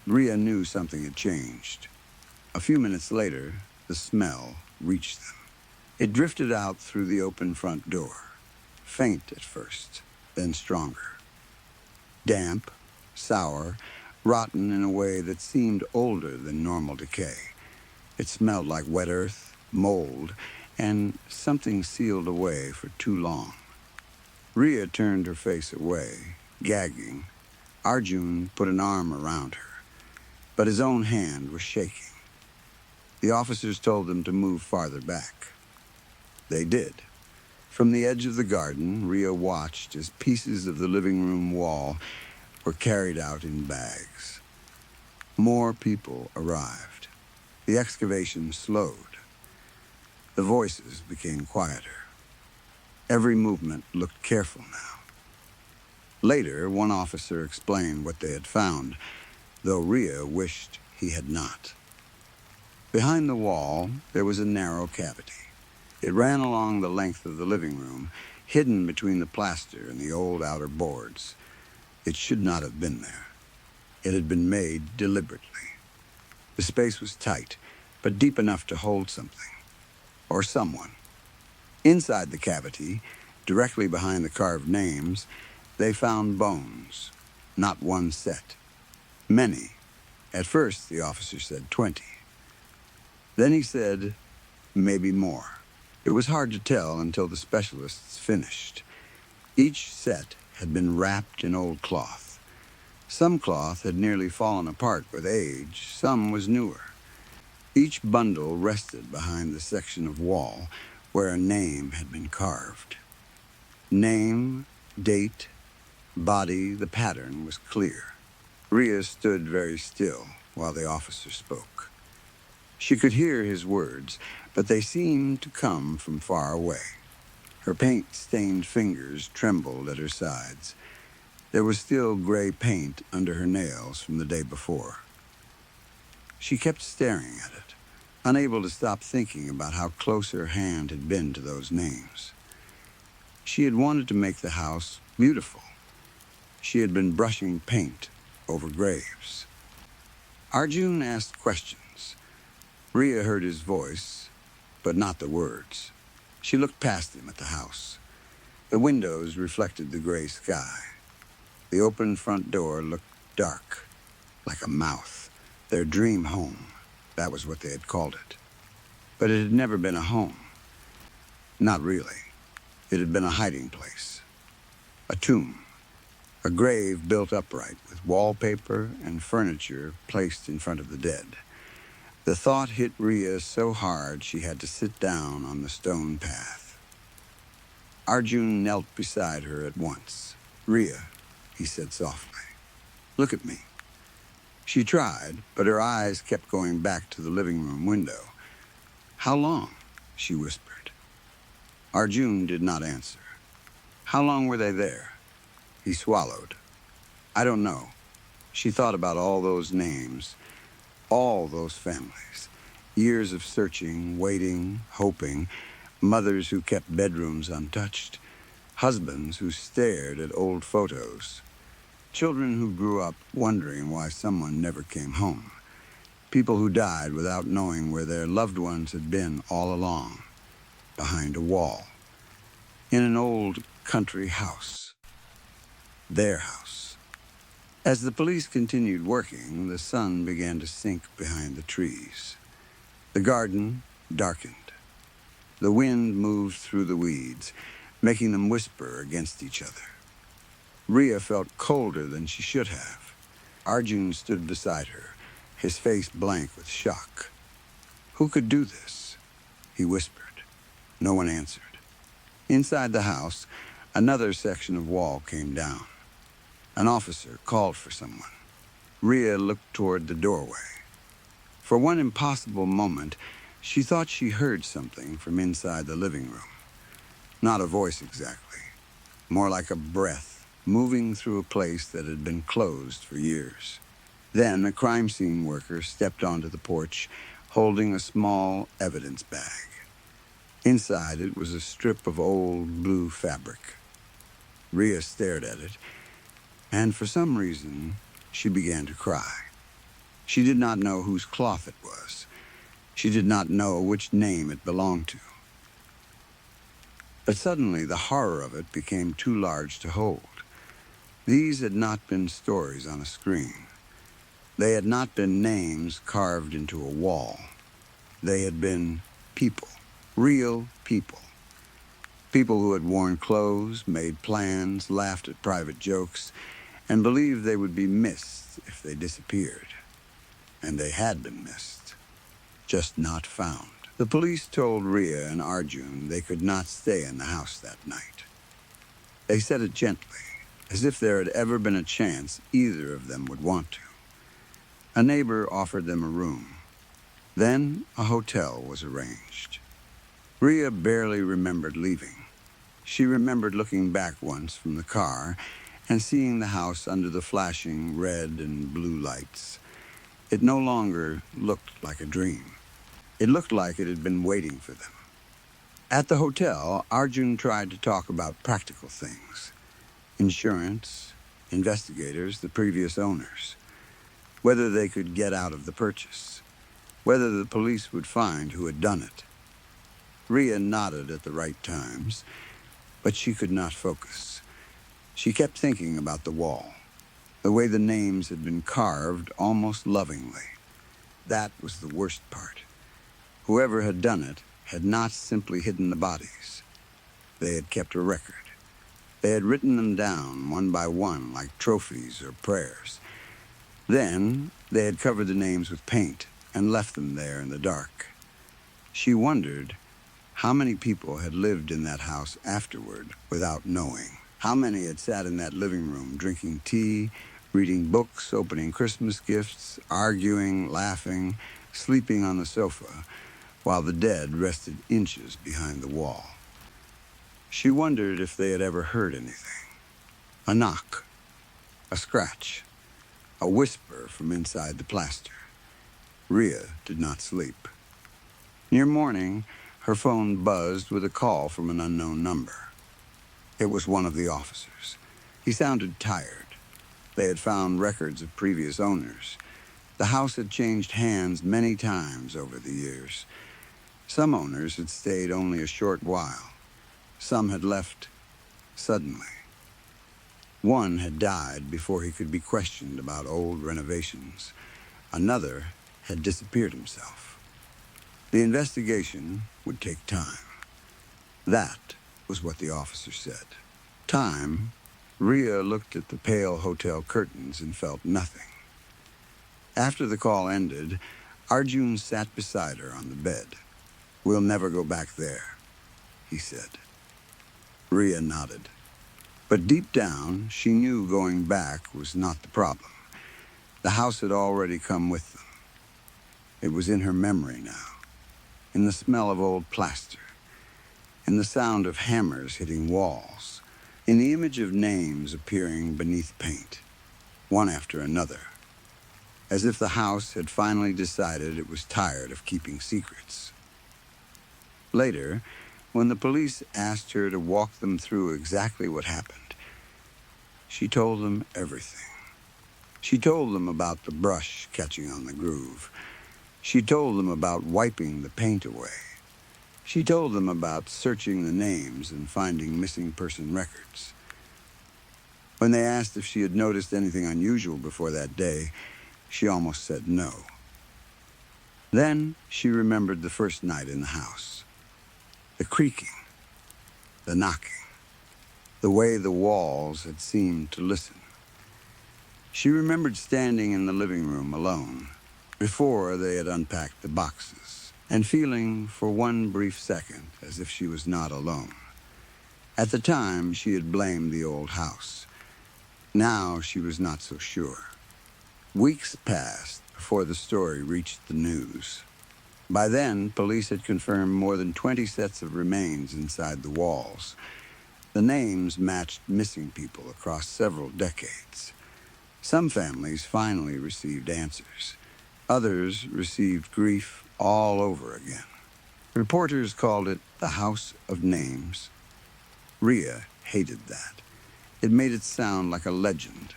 Rhea knew something had changed. A few minutes later, the smell reached them. It drifted out through the open front door, faint at first, then stronger. Damp, sour, rotten in a way that seemed older than normal decay. It smelled like wet earth, mold, and something sealed away for too long. Rhea turned her face away, gagging. Arjun put an arm around her, but his own hand was shaking. The officers told them to move farther back. They did. From the edge of the garden, Rhea watched as pieces of the living room wall were carried out in bags. More people arrived. The excavation slowed. The voices became quieter. Every movement looked careful now. Later, one officer explained what they had found, though Rhea wished he had not. Behind the wall, there was a narrow cavity. It ran along the length of the living room, hidden between the plaster and the old outer boards. It should not have been there. It had been made deliberately. The space was tight, but deep enough to hold something. Or someone. Inside the cavity, directly behind the carved names, they found bones. Not one set. Many. At first, the officer said 20. Then he said, maybe more. It was hard to tell until the specialists finished. Each set had been wrapped in old cloth. Some cloth had nearly fallen apart with age, some was newer. Each bundle rested behind the section of wall where a name had been carved. Name, date, body, the pattern was clear. Rhea stood very still while the officer spoke. She could hear his words, but they seemed to come from far away. Her paint-stained fingers trembled at her sides. There was still gray paint under her nails from the day before. She kept staring at it, unable to stop thinking about how close her hand had been to those names. She had wanted to make the house beautiful. She had been brushing paint over graves. Arjun asked questions. Rhea heard his voice, but not the words. She looked past him at the house. The windows reflected the gray sky. The open front door looked dark, like a mouth. Their dream home, that was what they had called it. But it had never been a home. Not really. It had been a hiding place. A tomb. A grave built upright with wallpaper and furniture placed in front of the dead. The thought hit Rhea so hard she had to sit down on the stone path. Arjun knelt beside her at once. "Rhea," he said softly, "look at me." She tried, but her eyes kept going back to the living room window. "How long?" she whispered. Arjun did not answer. "How long were they there?" He swallowed. "I don't know." She thought about all those names, all those families. Years of searching, waiting, hoping. Mothers who kept bedrooms untouched. Husbands who stared at old photos. Children who grew up wondering why someone never came home. People who died without knowing where their loved ones had been all along. Behind a wall. In an old country house. Their house. As the police continued working, the sun began to sink behind the trees. The garden darkened. The wind moved through the weeds, making them whisper against each other. Rhea felt colder than she should have. Arjun stood beside her, his face blank with shock. "Who could do this?" he whispered. No one answered. Inside the house, another section of wall came down. An officer called for someone. Rhea looked toward the doorway. For one impossible moment, she thought she heard something from inside the living room. Not a voice exactly, more like a breath moving through a place that had been closed for years. Then a crime scene worker stepped onto the porch, holding a small evidence bag. Inside it was a strip of old blue fabric. Rhea stared at it, and for some reason, she began to cry. She did not know whose cloth it was. She did not know which name it belonged to. But suddenly, the horror of it became too large to hold. These had not been stories on a screen. They had not been names carved into a wall. They had been people, real people. People who had worn clothes, made plans, laughed at private jokes, and believed they would be missed if they disappeared. And they had been missed, just not found. The police told Rhea and Arjun they could not stay in the house that night. They said it gently, as if there had ever been a chance either of them would want to. A neighbor offered them a room. Then a hotel was arranged. Rhea barely remembered leaving. She remembered looking back once from the car and seeing the house under the flashing red and blue lights. It no longer looked like a dream. It looked like it had been waiting for them. At the hotel, Arjun tried to talk about practical things. Insurance, investigators, the previous owners. Whether they could get out of the purchase. Whether the police would find who had done it. Rhea nodded at the right times, but she could not focus. She kept thinking about the wall, the way the names had been carved almost lovingly. That was the worst part. Whoever had done it had not simply hidden the bodies. They had kept a record. They had written them down one by one like trophies or prayers. Then they had covered the names with paint and left them there in the dark. She wondered how many people had lived in that house afterward without knowing. How many had sat in that living room drinking tea, reading books, opening Christmas gifts, arguing, laughing, sleeping on the sofa, while the dead rested inches behind the wall. She wondered if they had ever heard anything. A knock, a scratch, a whisper from inside the plaster. Rhea did not sleep. Near morning, her phone buzzed with a call from an unknown number. It was one of the officers. He sounded tired. They had found records of previous owners. The house had changed hands many times over the years. Some owners had stayed only a short while. Some had left suddenly. One had died before he could be questioned about old renovations. Another had disappeared himself. The investigation would take time. That was what the officer said. Time. Rhea looked at the pale hotel curtains and felt nothing. After the call ended, Arjun sat beside her on the bed. "We'll never go back there," he said. Rhea nodded. But deep down, she knew going back was not the problem. The house had already come with them. It was in her memory now, in the smell of old plaster, in the sound of hammers hitting walls, in the image of names appearing beneath paint, one after another, as if the house had finally decided it was tired of keeping secrets. Later, when the police asked her to walk them through exactly what happened, she told them everything. She told them about the brush catching on the groove. She told them about wiping the paint away. She told them about searching the names and finding missing person records. When they asked if she had noticed anything unusual before that day, she almost said no. Then she remembered the first night in the house. The creaking, the knocking, the way the walls had seemed to listen. She remembered standing in the living room alone, before they had unpacked the boxes, and feeling for one brief second as if she was not alone. At the time, she had blamed the old house. Now she was not so sure. Weeks passed before the story reached the news. By then, police had confirmed more than 20 sets of remains inside the walls. The names matched missing people across several decades. Some families finally received answers. Others received grief all over again. Reporters called it the House of Names. Rhea hated that. It made it sound like a legend,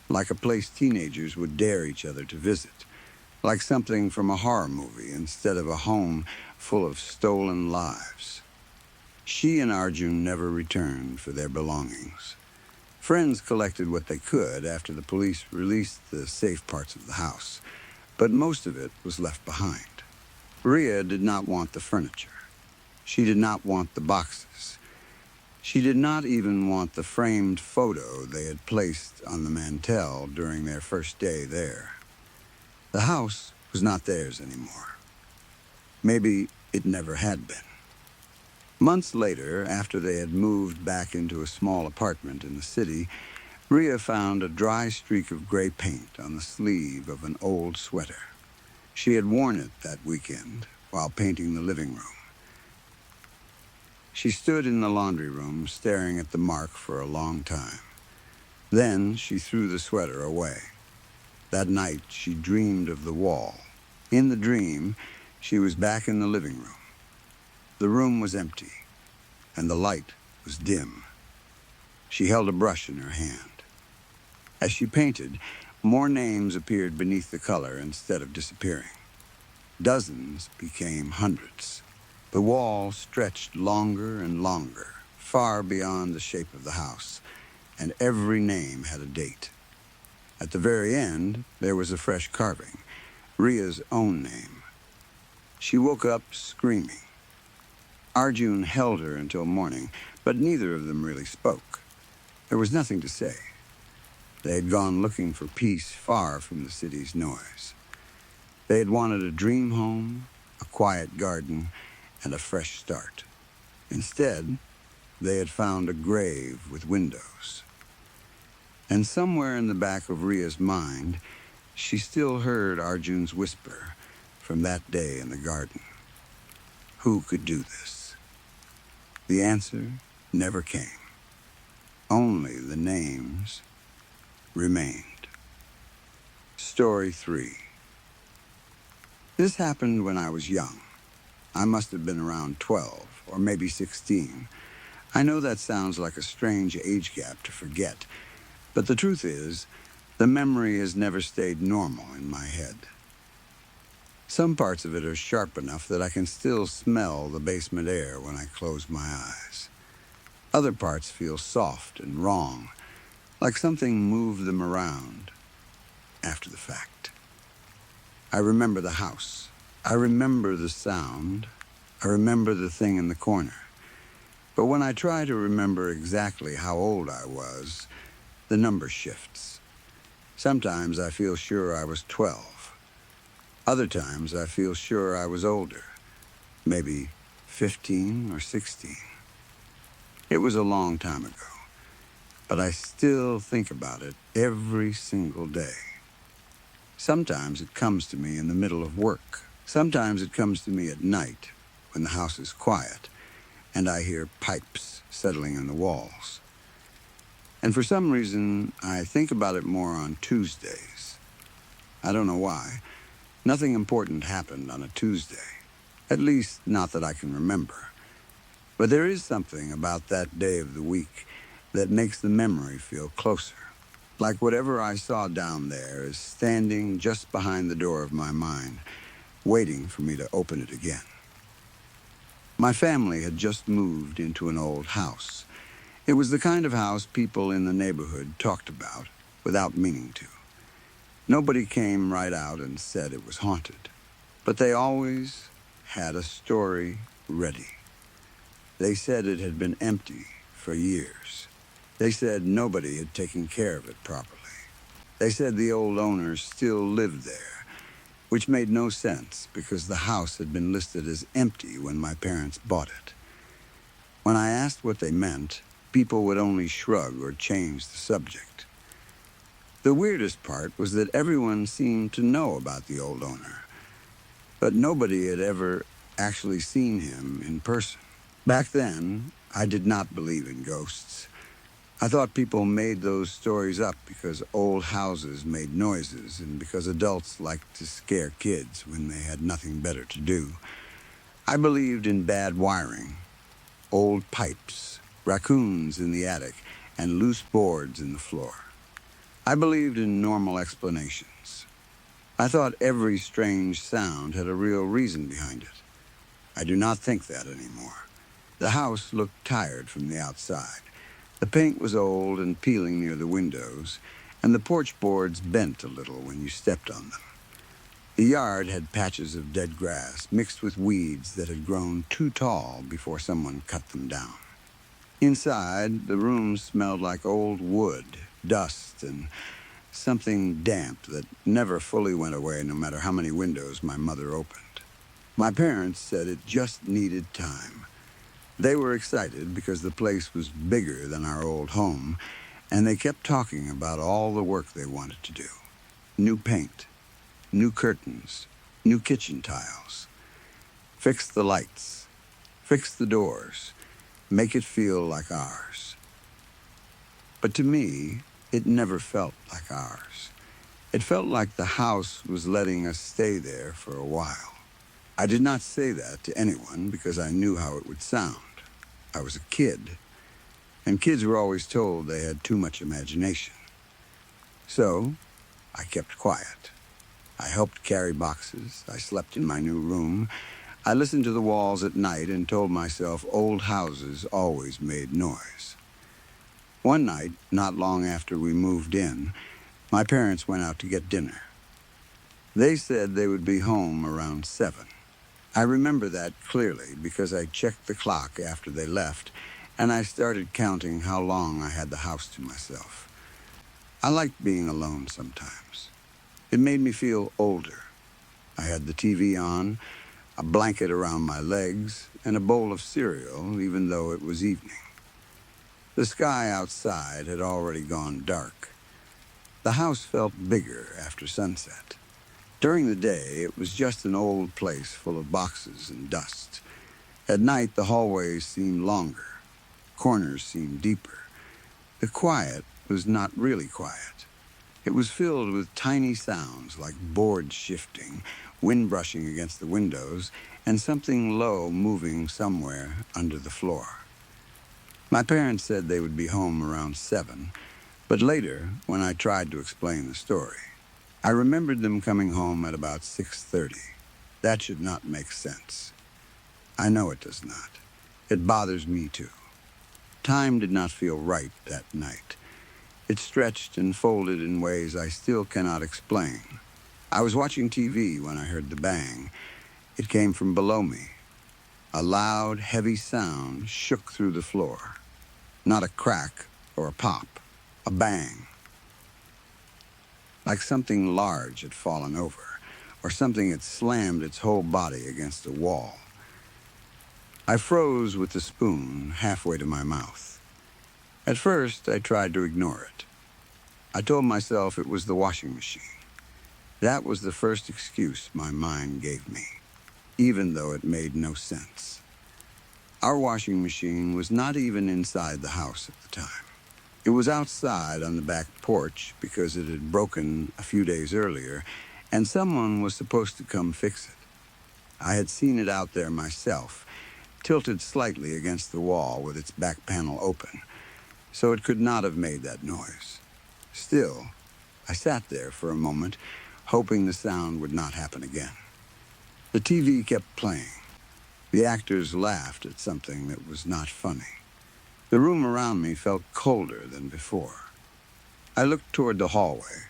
like a place teenagers would dare each other to visit, like something from a horror movie instead of a home full of stolen lives. She and Arjun never returned for their belongings. Friends collected what they could after the police released the safe parts of the house, but most of it was left behind. Rhea did not want the furniture. She did not want the boxes. She did not even want the framed photo they had placed on the mantel during their first day there. The house was not theirs anymore. Maybe it never had been. Months later, after they had moved back into a small apartment in the city, Rhea found a dry streak of gray paint on the sleeve of an old sweater. She had worn it that weekend while painting the living room. She stood in the laundry room staring at the mark for a long time. Then she threw the sweater away. That night, she dreamed of the wall. In the dream, she was back in the living room. The room was empty, and the light was dim. She held a brush in her hand. As she painted, more names appeared beneath the color instead of disappearing. Dozens became hundreds. The wall stretched longer and longer, far beyond the shape of the house, and every name had a date. At the very end, there was a fresh carving, Rhea's own name. She woke up screaming. Arjun held her until morning, but neither of them really spoke. There was nothing to say. They had gone looking for peace far from the city's noise. They had wanted a dream home, a quiet garden, and a fresh start. Instead, they had found a grave with windows. And somewhere in the back of Rhea's mind, she still heard Arjun's whisper from that day in the garden. Who could do this? The answer never came. Only the names remained. Story 3. This happened when I was young. I must have been around 12 or maybe 16. I know that sounds like a strange age gap to forget, but the truth is, the memory has never stayed normal in my head. Some parts of it are sharp enough that I can still smell the basement air when I close my eyes. Other parts feel soft and wrong, like something moved them around after the fact. I remember the house. I remember the sound. I remember the thing in the corner. But when I try to remember exactly how old I was, the number shifts. Sometimes I feel sure I was 12. Other times I feel sure I was older, maybe 15 or 16. It was a long time ago, but I still think about it every single day. Sometimes it comes to me in the middle of work. Sometimes it comes to me at night when the house is quiet and I hear pipes settling in the walls. And for some reason, I think about it more on Tuesdays. I don't know why. Nothing important happened on a Tuesday, at least not that I can remember. But there is something about that day of the week that makes the memory feel closer. Like whatever I saw down there is standing just behind the door of my mind, waiting for me to open it again. My family had just moved into an old house. It was the kind of house people in the neighborhood talked about without meaning to. Nobody came right out and said it was haunted, but they always had a story ready. They said it had been empty for years. They said nobody had taken care of it properly. They said the old owners still lived there, which made no sense because the house had been listed as empty when my parents bought it. When I asked what they meant, people would only shrug or change the subject. The weirdest part was that everyone seemed to know about the old owner, but nobody had ever actually seen him in person. Back then, I did not believe in ghosts. I thought people made those stories up because old houses made noises and because adults liked to scare kids when they had nothing better to do. I believed in bad wiring, old pipes, raccoons in the attic, and loose boards in the floor. I believed in normal explanations. I thought every strange sound had a real reason behind it. I do not think that anymore. The house looked tired from the outside. The paint was old and peeling near the windows, and the porch boards bent a little when you stepped on them. The yard had patches of dead grass mixed with weeds that had grown too tall before someone cut them down. Inside, the room smelled like old wood, dust, and something damp that never fully went away no matter how many windows my mother opened. My parents said it just needed time. They were excited because the place was bigger than our old home, and they kept talking about all the work they wanted to do. New paint, new curtains, new kitchen tiles. Fix the lights, fix the doors, make it feel like ours. But to me, it never felt like ours. It felt like the house was letting us stay there for a while. I did not say that to anyone because I knew how it would sound. I was a kid, and kids were always told they had too much imagination. So, I kept quiet. I helped carry boxes. I slept in my new room. I listened to the walls at night and told myself old houses always made noise. One night, not long after we moved in, my parents went out to get dinner. They said they would be home around 7. I remember that clearly because I checked the clock after they left, and I started counting how long I had the house to myself. I liked being alone sometimes. It made me feel older. I had the TV on, a blanket around my legs, and a bowl of cereal, even though it was evening. The sky outside had already gone dark. The house felt bigger after sunset. During the day, it was just an old place full of boxes and dust. At night, the hallways seemed longer. Corners seemed deeper. The quiet was not really quiet. It was filled with tiny sounds like boards shifting, wind brushing against the windows, and something low moving somewhere under the floor. My parents said they would be home around 7, but later, when I tried to explain the story, I remembered them coming home at about 6:30. That should not make sense. I know it does not. It bothers me too. Time did not feel right that night. It stretched and folded in ways I still cannot explain. I was watching TV when I heard the bang. It came from below me. A loud, heavy sound shook through the floor. Not a crack or a pop, a bang. Like something large had fallen over, or something had slammed its whole body against a wall. I froze with the spoon halfway to my mouth. At first, I tried to ignore it. I told myself it was the washing machine. That was the first excuse my mind gave me, even though it made no sense. Our washing machine was not even inside the house at the time. It was outside on the back porch because it had broken a few days earlier, and someone was supposed to come fix it. I had seen it out there myself, tilted slightly against the wall with its back panel open, so it could not have made that noise. Still, I sat there for a moment, hoping the sound would not happen again. The TV kept playing. The actors laughed at something that was not funny. The room around me felt colder than before. I looked toward the hallway,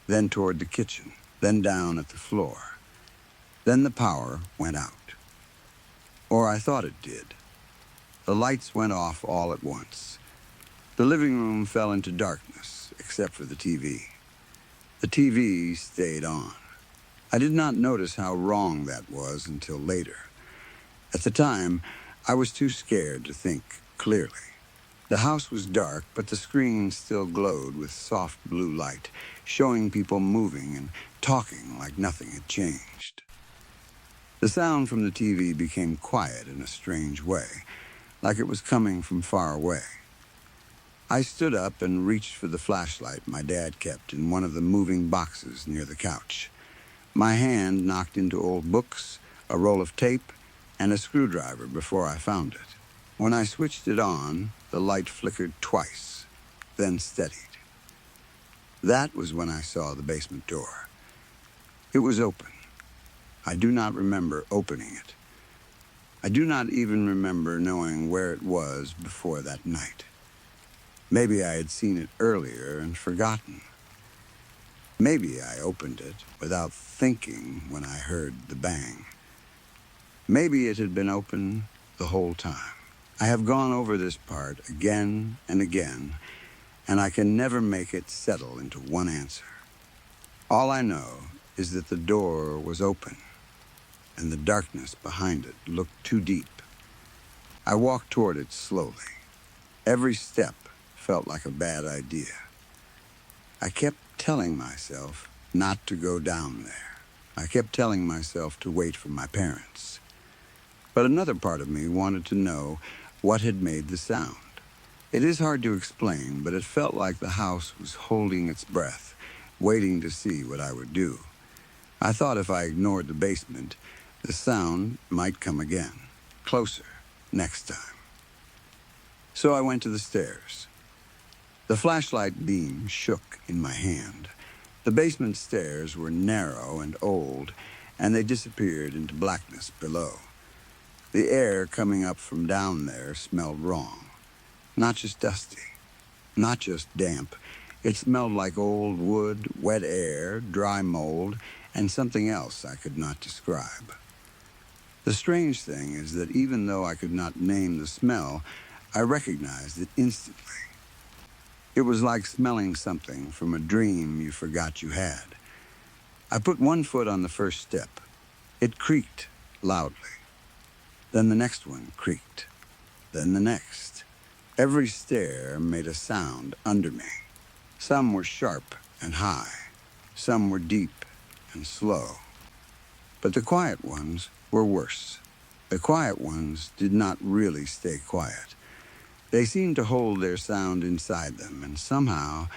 then toward the kitchen, then down at the floor. Then the power went out. Or I thought it did. The lights went off all at once. The living room fell into darkness, except for the TV. The TV stayed on. I did not notice how wrong that was until later. At the time, I was too scared to think clearly. The house was dark, but the screen still glowed with soft blue light, showing people moving and talking like nothing had changed. The sound from the TV became quiet in a strange way, like it was coming from far away. I stood up and reached for the flashlight my dad kept in one of the moving boxes near the couch. My hand knocked into old books, a roll of tape, and a screwdriver before I found it. When I switched it on, the light flickered twice, then steadied. That was when I saw the basement door. It was open. I do not remember opening it. I do not even remember knowing where it was before that night. Maybe I had seen it earlier and forgotten. Maybe I opened it without thinking when I heard the bang. Maybe it had been open the whole time. I have gone over this part again and again, and I can never make it settle into one answer. All I know is that the door was open, and the darkness behind it looked too deep. I walked toward it slowly. Every step felt like a bad idea. I kept telling myself not to go down there. I kept telling myself to wait for my parents. But another part of me wanted to know what had made the sound. It is hard to explain, but it felt like the house was holding its breath, waiting to see what I would do. I thought if I ignored the basement, the sound might come again, closer, next time. So I went to the stairs. The flashlight beam shook in my hand. The basement stairs were narrow and old, and they disappeared into blackness below. The air coming up from down there smelled wrong. Not just dusty, not just damp. It smelled like old wood, wet air, dry mold, and something else I could not describe. The strange thing is that even though I could not name the smell, I recognized it instantly. It was like smelling something from a dream you forgot you had. I put one foot on the first step. It creaked loudly. Then the next one creaked. Then the next. Every stair made a sound under me. Some were sharp and high. Some were deep and slow. But the quiet ones were worse. The quiet ones did not really stay quiet. They seemed to hold their sound inside them, and somehow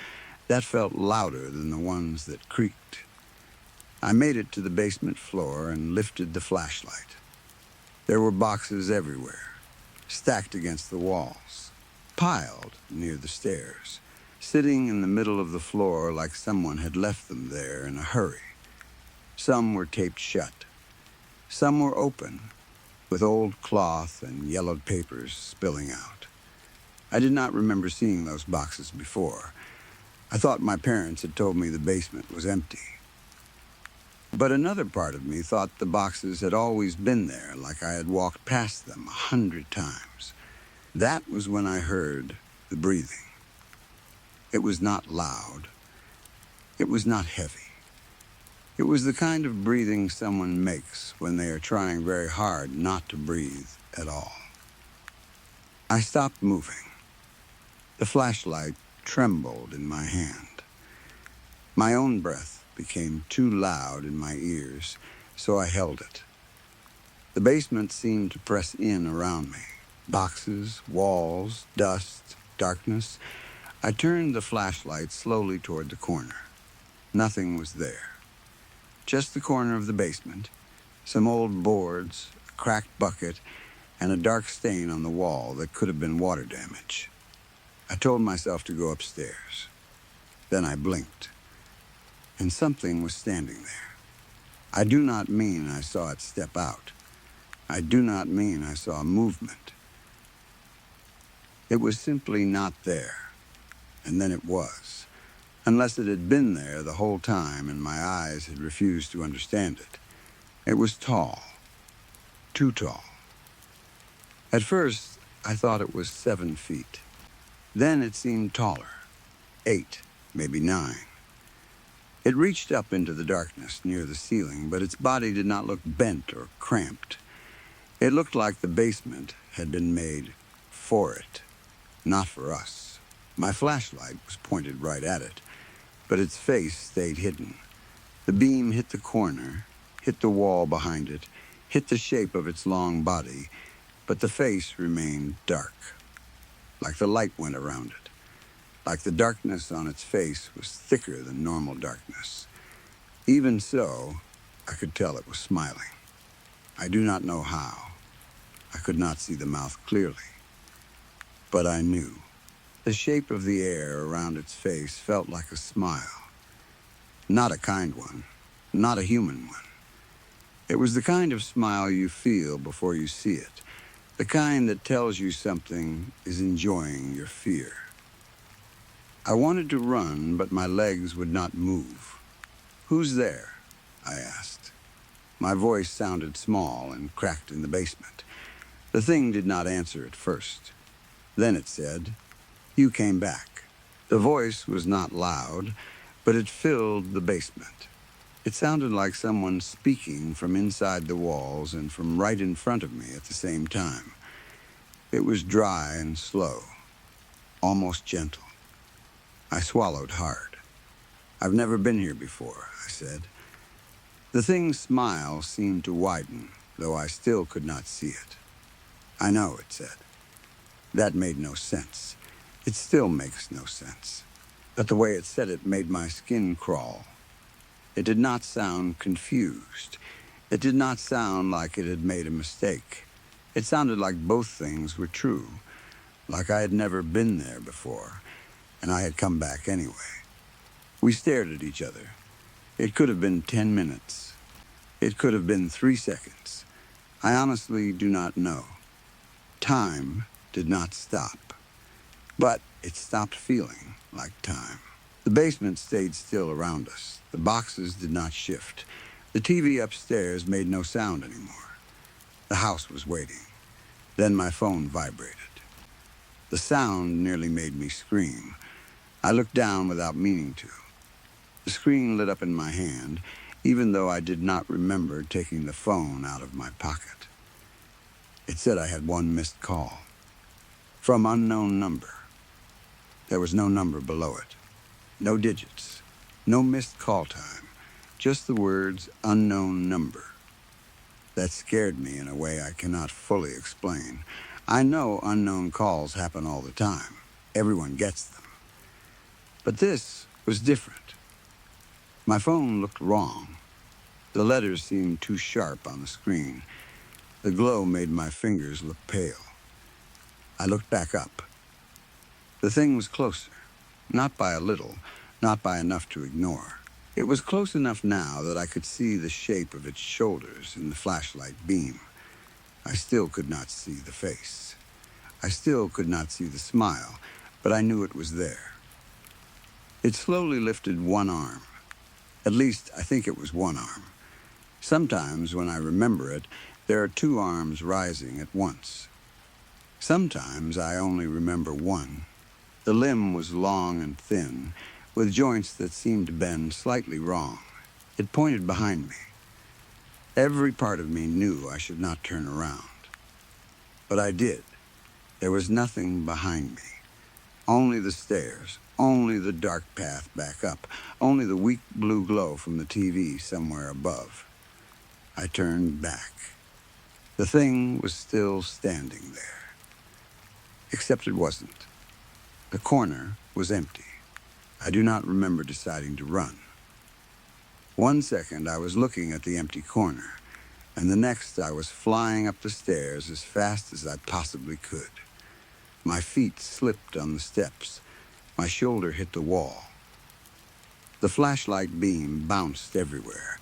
that felt louder than the ones that creaked. I made it to the basement floor and lifted the flashlight. There were boxes everywhere, stacked against the walls, piled near the stairs, sitting in the middle of the floor like someone had left them there in a hurry. Some were taped shut. Some were open, with old cloth and yellowed papers spilling out. I did not remember seeing those boxes before. I thought my parents had told me the basement was empty. But another part of me thought the boxes had always been there, like I had walked past them 100 times. That was when I heard the breathing. It was not loud. It was not heavy. It was the kind of breathing someone makes when they are trying very hard not to breathe at all. I stopped moving. The flashlight trembled in my hand. My own breath became too loud in my ears, so I held it. The basement seemed to press in around me. Boxes, walls, dust, darkness. I turned the flashlight slowly toward the corner. Nothing was there. Just the corner of the basement, some old boards, a cracked bucket, and a dark stain on the wall that could have been water damage. I told myself to go upstairs. Then I blinked, and something was standing there. I do not mean I saw it step out. I do not mean I saw movement. It was simply not there, and then it was. Unless it had been there the whole time and my eyes had refused to understand it. It was tall. Too tall. At first, I thought it was 7 feet. Then it seemed taller. 8, maybe 9. It reached up into the darkness near the ceiling, but its body did not look bent or cramped. It looked like the basement had been made for it, not for us. My flashlight was pointed right at it, but its face stayed hidden. The beam hit the corner, hit the wall behind it, hit the shape of its long body, but the face remained dark, like the light went around it, like the darkness on its face was thicker than normal darkness. Even so, I could tell it was smiling. I do not know how. I could not see the mouth clearly, but I knew. The shape of the air around its face felt like a smile. Not a kind one, not a human one. It was the kind of smile you feel before you see it, the kind that tells you something is enjoying your fear. I wanted to run, but my legs would not move. "Who's there?" I asked. My voice sounded small and cracked in the basement. The thing did not answer at first. Then it said, "You came back." The voice was not loud, but it filled the basement. It sounded like someone speaking from inside the walls and from right in front of me at the same time. It was dry and slow, almost gentle. I swallowed hard. "I've never been here before," I said. The thing's smile seemed to widen, though I still could not see it. "I know," it said. That made no sense. It still makes no sense. But the way it said it made my skin crawl. It did not sound confused. It did not sound like it had made a mistake. It sounded like both things were true, like I had never been there before, and I had come back anyway. We stared at each other. It could have been 10 minutes. It could have been 3 seconds. I honestly do not know. Time did not stop, but it stopped feeling like time. The basement stayed still around us. The boxes did not shift. The TV upstairs made no sound anymore. The house was waiting. Then my phone vibrated. The sound nearly made me scream. I looked down without meaning to. The screen lit up in my hand, even though I did not remember taking the phone out of my pocket. It said I had 1 missed call. From unknown number. There was no number below it. No digits. No missed call time. just the words unknown number. That scared me in a way I cannot fully explain. I know unknown calls happen all the time. Everyone gets them. But this was different. My phone looked wrong. The letters seemed too sharp on the screen. The glow made my fingers look pale. I looked back up. The thing was closer. Not by a little, not by enough to ignore. It was close enough now that I could see the shape of its shoulders in the flashlight beam. I still could not see the face. I still could not see the smile, but I knew it was there. It slowly lifted one arm. At least, I think it was one arm. Sometimes, when I remember it, there are two arms rising at once. Sometimes I only remember one. The limb was long and thin, with joints that seemed to bend slightly wrong. It pointed behind me. Every part of me knew I should not turn around. But I did. There was nothing behind me. Only the stairs, only the dark path back up, only the weak blue glow from the TV somewhere above. I turned back. The thing was still standing there. Except it wasn't. The corner was empty. I do not remember deciding to run. 1 second I was looking at the empty corner, and the next I was flying up the stairs as fast as I possibly could. My feet slipped on the steps. My shoulder hit the wall. The flashlight beam bounced everywhere.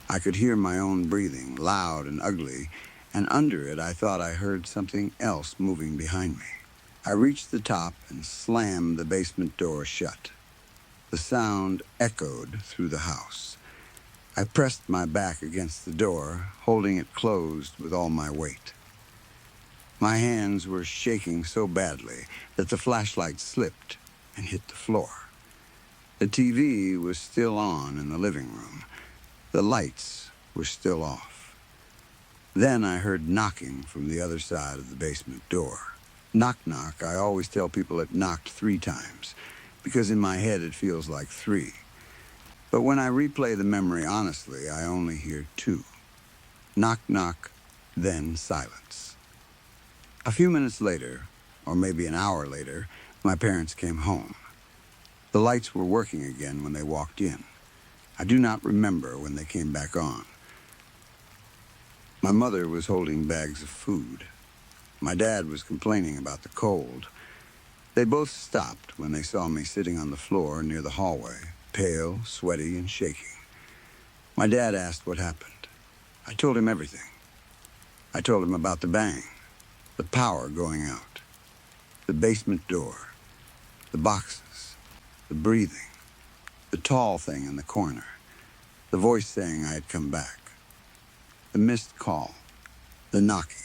I could hear my own breathing, loud and ugly, and under it I thought I heard something else moving behind me. I reached the top and slammed the basement door shut. The sound echoed through the house. I pressed my back against the door, holding it closed with all my weight. My hands were shaking so badly that the flashlight slipped and hit the floor. The TV was still on in the living room. The lights were still off. Then I heard knocking from the other side of the basement door. Knock, knock. I always tell people it knocked 3 times, because in my head it feels like 3. But when I replay the memory honestly, I only hear 2. Knock, knock, then silence. A few minutes later, or maybe an hour later, my parents came home. The lights were working again when they walked in. I do not remember when they came back on. My mother was holding bags of food. My dad was complaining about the cold. They both stopped when they saw me sitting on the floor near the hallway, pale, sweaty, and shaking. My dad asked what happened. I told him everything. I told him about the bang, the power going out, the basement door, the boxes, the breathing, the tall thing in the corner, the voice saying I had come back, the missed call, the knocking.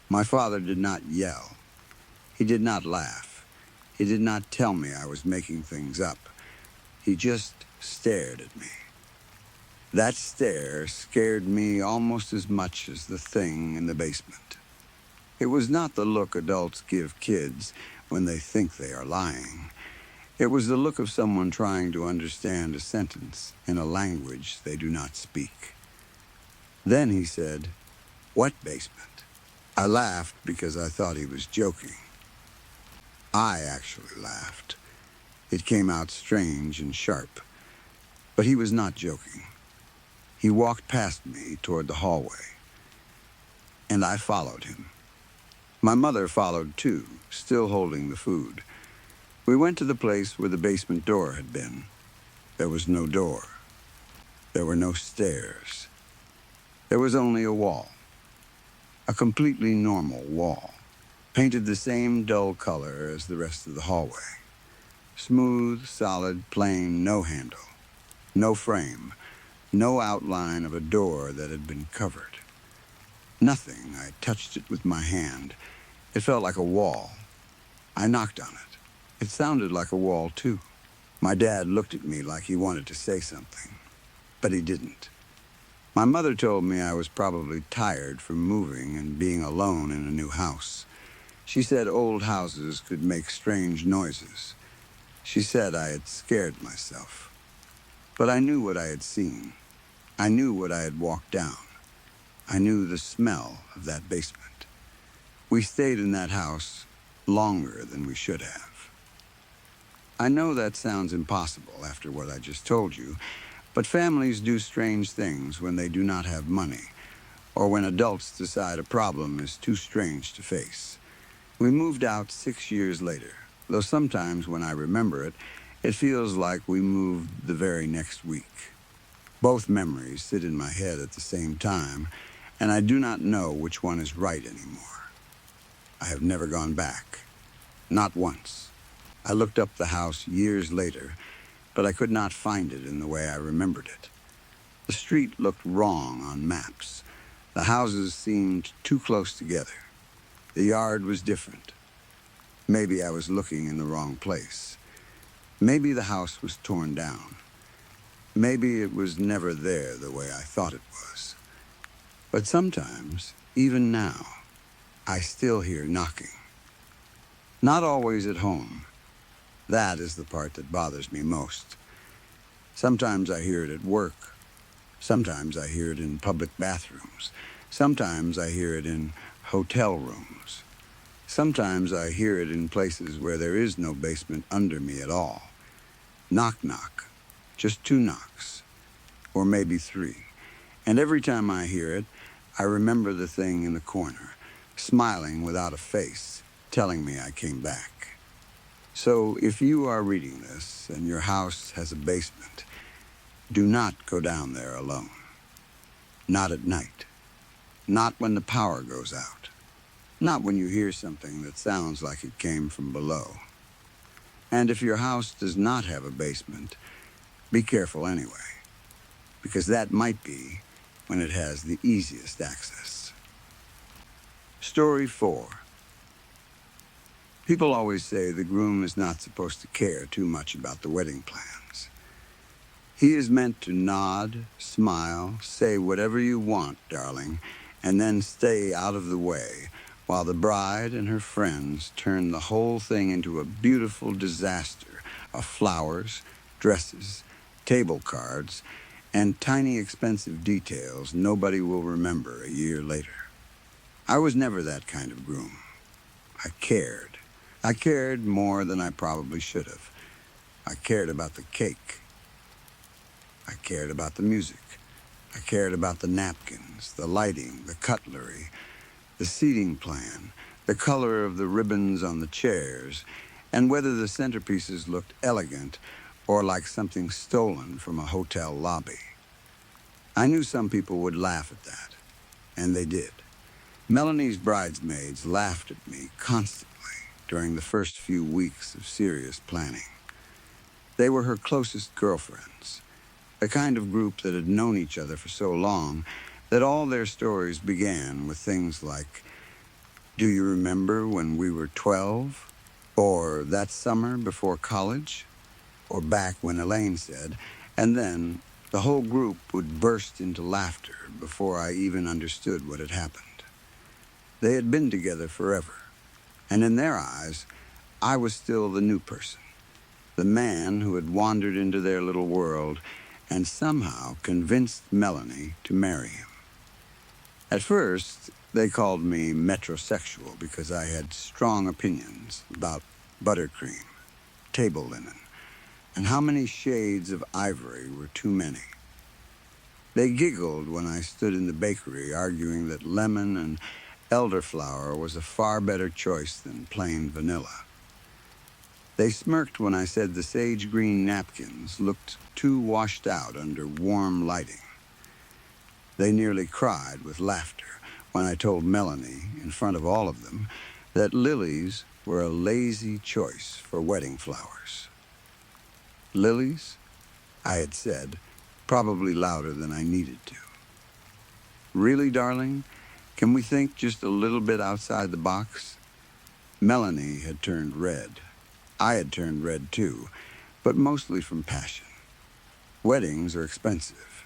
My father did not yell. He did not laugh. He did not tell me I was making things up. He just stared at me. That stare scared me almost as much as the thing in the basement. It was not the look adults give kids when they think they are lying. It was the look of someone trying to understand a sentence in a language they do not speak. Then he said, "What basement?" I laughed because I thought he was joking. I actually laughed. It came out strange and sharp. But he was not joking. He walked past me toward the hallway, and I followed him. My mother followed too, still holding the food. We went to the place where the basement door had been. There was no door. There were no stairs. There was only a wall. A completely normal wall, painted the same dull color as the rest of the hallway. Smooth, solid, plain, no handle, no frame, no outline of a door that had been covered. Nothing. I touched it with my hand. It felt like a wall. I knocked on it. It sounded like a wall, too. My dad looked at me like he wanted to say something, but he didn't. My mother told me I was probably tired from moving and being alone in a new house. She said old houses could make strange noises. She said I had scared myself. But I knew what I had seen. I knew what I had walked down. I knew the smell of that basement. We stayed in that house longer than we should have. I know that sounds impossible after what I just told you, but families do strange things when they do not have money, or when adults decide a problem is too strange to face. We moved out 6 years later, though sometimes when I remember it, it feels like we moved the very next week. Both memories sit in my head at the same time, and I do not know which one is right anymore. I have never gone back. Not once. I looked up the house years later, but I could not find it in the way I remembered it. The street looked wrong on maps. The houses seemed too close together. The yard was different. Maybe I was looking in the wrong place. Maybe the house was torn down. Maybe it was never there the way I thought it was. But sometimes, even now, I still hear knocking. Not always at home. That is the part that bothers me most. Sometimes I hear it at work. Sometimes I hear it in public bathrooms. Sometimes I hear it in hotel rooms. Sometimes I hear it in places where there is no basement under me at all. Knock, knock. Just 2 knocks. Or maybe 3. And every time I hear it, I remember the thing in the corner, smiling without a face, telling me I came back. So if you are reading this and your house has a basement, do not go down there alone. Not at night. Not when the power goes out. Not when you hear something that sounds like it came from below. And if your house does not have a basement, be careful anyway, because that might be when it has the easiest access. Story 4. People always say the groom is not supposed to care too much about the wedding plans. He is meant to nod, smile, say whatever you want, darling, and then stay out of the way while the bride and her friends turn the whole thing into a beautiful disaster of flowers, dresses, table cards, and tiny expensive details nobody will remember a year later. I was never that kind of groom. I cared. I cared more than I probably should have. I cared about the cake. I cared about the music. I cared about the napkins, the lighting, the cutlery, the seating plan, the color of the ribbons on the chairs, and whether the centerpieces looked elegant or like something stolen from a hotel lobby. I knew some people would laugh at that, and they did. Melanie's bridesmaids laughed at me constantly during the first few weeks of serious planning. They were her closest girlfriends, the kind of group that had known each other for so long that all their stories began with things like, "Do you remember when we were 12? Or that summer before college?" Or back when Elaine said, and then the whole group would burst into laughter before I even understood what had happened. They had been together forever, and in their eyes, I was still the new person, the man who had wandered into their little world and somehow convinced Melanie to marry him. At first, they called me metrosexual because I had strong opinions about buttercream, table linen, and how many shades of ivory were too many. They giggled when I stood in the bakery arguing that lemon and elderflower was a far better choice than plain vanilla. They smirked when I said the sage green napkins looked too washed out under warm lighting. They nearly cried with laughter when I told Melanie, in front of all of them, that lilies were a lazy choice for wedding flowers. Lilies? I had said, probably louder than I needed to. Really, darling? Can we think just a little bit outside the box? Melanie had turned red. I had turned red too, but mostly from passion. Weddings are expensive.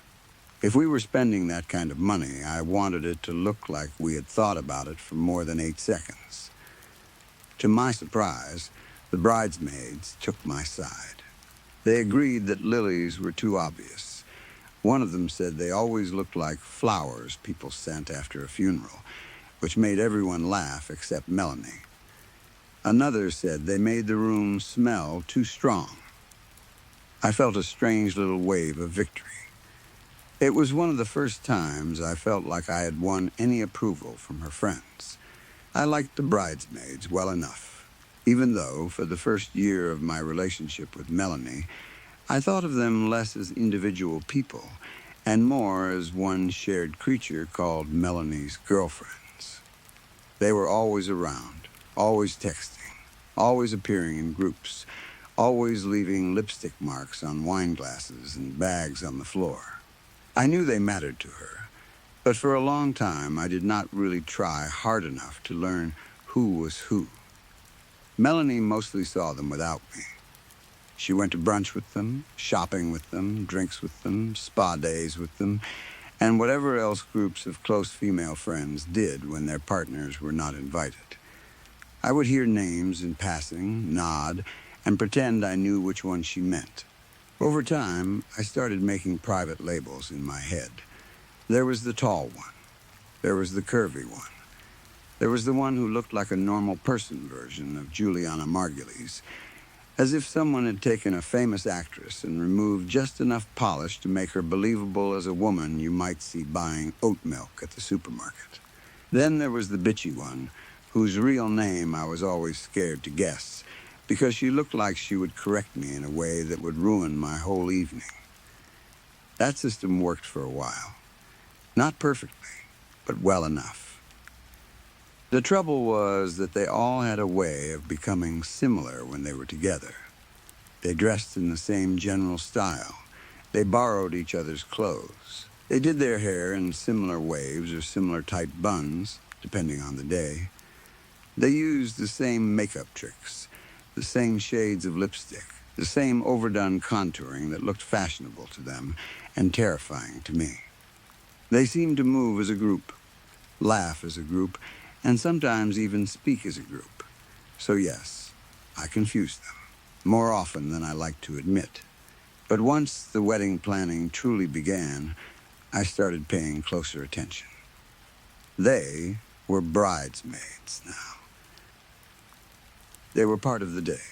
If we were spending that kind of money, I wanted it to look like we had thought about it for more than 8 seconds. To my surprise, the bridesmaids took my side. They agreed that lilies were too obvious. One of them said they always looked like flowers people sent after a funeral, which made everyone laugh except Melanie. Another said they made the room smell too strong. I felt a strange little wave of victory. It was one of the first times I felt like I had won any approval from her friends. I liked the bridesmaids well enough, even though, for the first year of my relationship with Melanie, I thought of them less as individual people and more as one shared creature called Melanie's girlfriends. They were always around, always texting, always appearing in groups, always leaving lipstick marks on wine glasses and bags on the floor. I knew they mattered to her, but for a long time I did not really try hard enough to learn who was who. Melanie mostly saw them without me. She went to brunch with them, shopping with them, drinks with them, spa days with them, and whatever else groups of close female friends did when their partners were not invited. I would hear names in passing, nod, and pretend I knew which one she meant. Over time, I started making private labels in my head. There was the tall one. There was the curvy one. There was the one who looked like a normal person version of Juliana Margulies, as if someone had taken a famous actress and removed just enough polish to make her believable as a woman you might see buying oat milk at the supermarket. Then there was the bitchy one, whose real name I was always scared to guess, because she looked like she would correct me in a way that would ruin my whole evening. That system worked for a while. Not perfectly, but well enough. The trouble was that they all had a way of becoming similar when they were together. They dressed in the same general style. They borrowed each other's clothes. They did their hair in similar waves or similar tight buns, depending on the day. They used the same makeup tricks, the same shades of lipstick, the same overdone contouring that looked fashionable to them and terrifying to me. They seemed to move as a group, laugh as a group, and sometimes even speak as a group. So yes, I confused them, more often than I like to admit. But once the wedding planning truly began, I started paying closer attention. They were bridesmaids now. They were part of the day.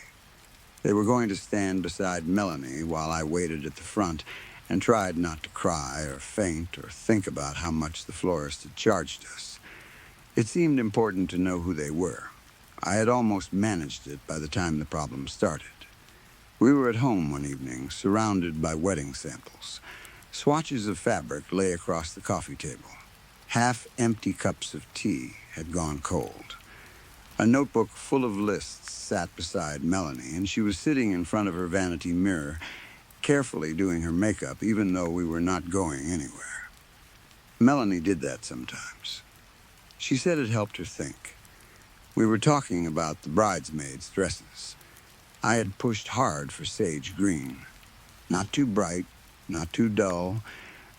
They were going to stand beside Melanie while I waited at the front and tried not to cry or faint or think about how much the florist had charged us. It seemed important to know who they were. I had almost managed it by the time the problem started. We were at home one evening, surrounded by wedding samples. Swatches of fabric lay across the coffee table. Half-empty cups of tea had gone cold. A notebook full of lists sat beside Melanie, and she was sitting in front of her vanity mirror, carefully doing her makeup, even though we were not going anywhere. Melanie did that sometimes. She said it helped her think. We were talking about the bridesmaids' dresses. I had pushed hard for sage green. Not too bright, not too dull,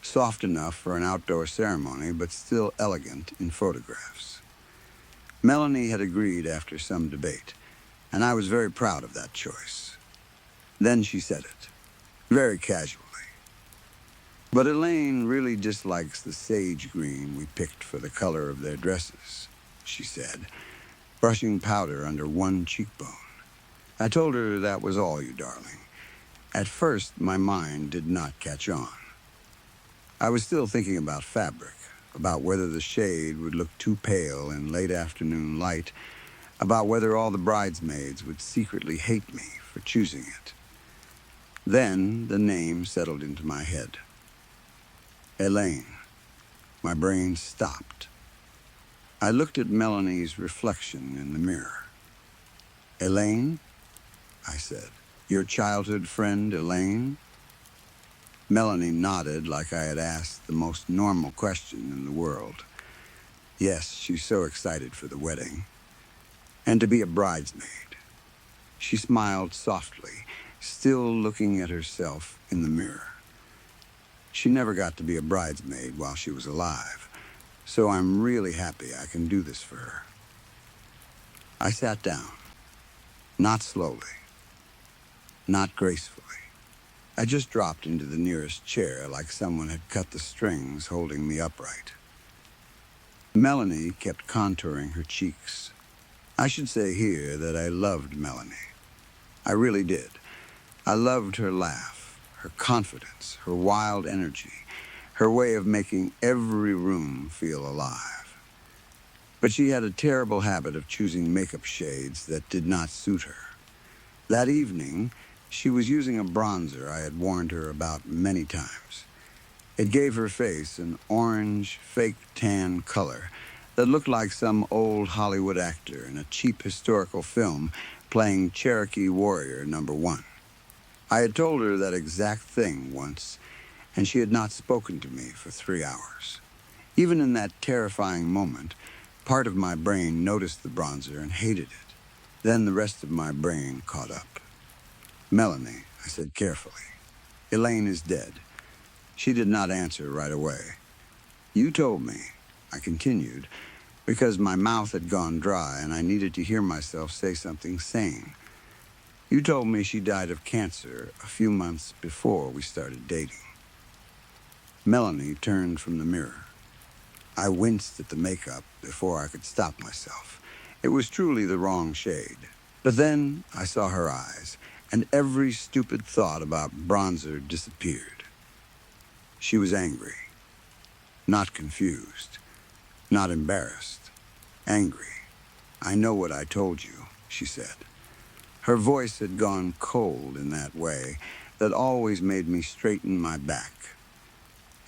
soft enough for an outdoor ceremony, but still elegant in photographs. Melanie had agreed after some debate, and I was very proud of that choice. Then she said it, very casually. But Elaine really dislikes the sage green we picked for the color of their dresses, she said, brushing powder under one cheekbone. I told her that was all, you darling. At first, my mind did not catch on. I was still thinking about fabric, about whether the shade would look too pale in late afternoon light, about whether all the bridesmaids would secretly hate me for choosing it. Then the name settled into my head. Elaine. My brain stopped. I looked at Melanie's reflection in the mirror. Elaine? I said. Your childhood friend, Elaine? Melanie nodded like I had asked the most normal question in the world. Yes, she's so excited for the wedding. And to be a bridesmaid. She smiled softly, still looking at herself in the mirror. She never got to be a bridesmaid while she was alive, so I'm really happy I can do this for her. I sat down, not slowly, not gracefully. I just dropped into the nearest chair like someone had cut the strings holding me upright. Melanie kept contouring her cheeks. I should say here that I loved Melanie. I really did. I loved her laugh, her confidence, her wild energy, her way of making every room feel alive. But she had a terrible habit of choosing makeup shades that did not suit her. That evening, she was using a bronzer I had warned her about many times. It gave her face an orange, fake tan color that looked like some old Hollywood actor in a cheap historical film playing Cherokee Warrior #1. I had told her that exact thing once, and she had not spoken to me for 3 hours. Even in that terrifying moment, part of my brain noticed the bronzer and hated it. Then the rest of my brain caught up. "Melanie," I said carefully, "Elaine is dead." She did not answer right away. "You told me," I continued, because my mouth had gone dry and I needed to hear myself say something sane. "You told me she died of cancer a few months before we started dating." Melanie turned from the mirror. I winced at the makeup before I could stop myself. It was truly the wrong shade. But then I saw her eyes, and every stupid thought about bronzer disappeared. She was angry, not confused, not embarrassed, angry. "I know what I told you," she said. Her voice had gone cold in that way that always made me straighten my back.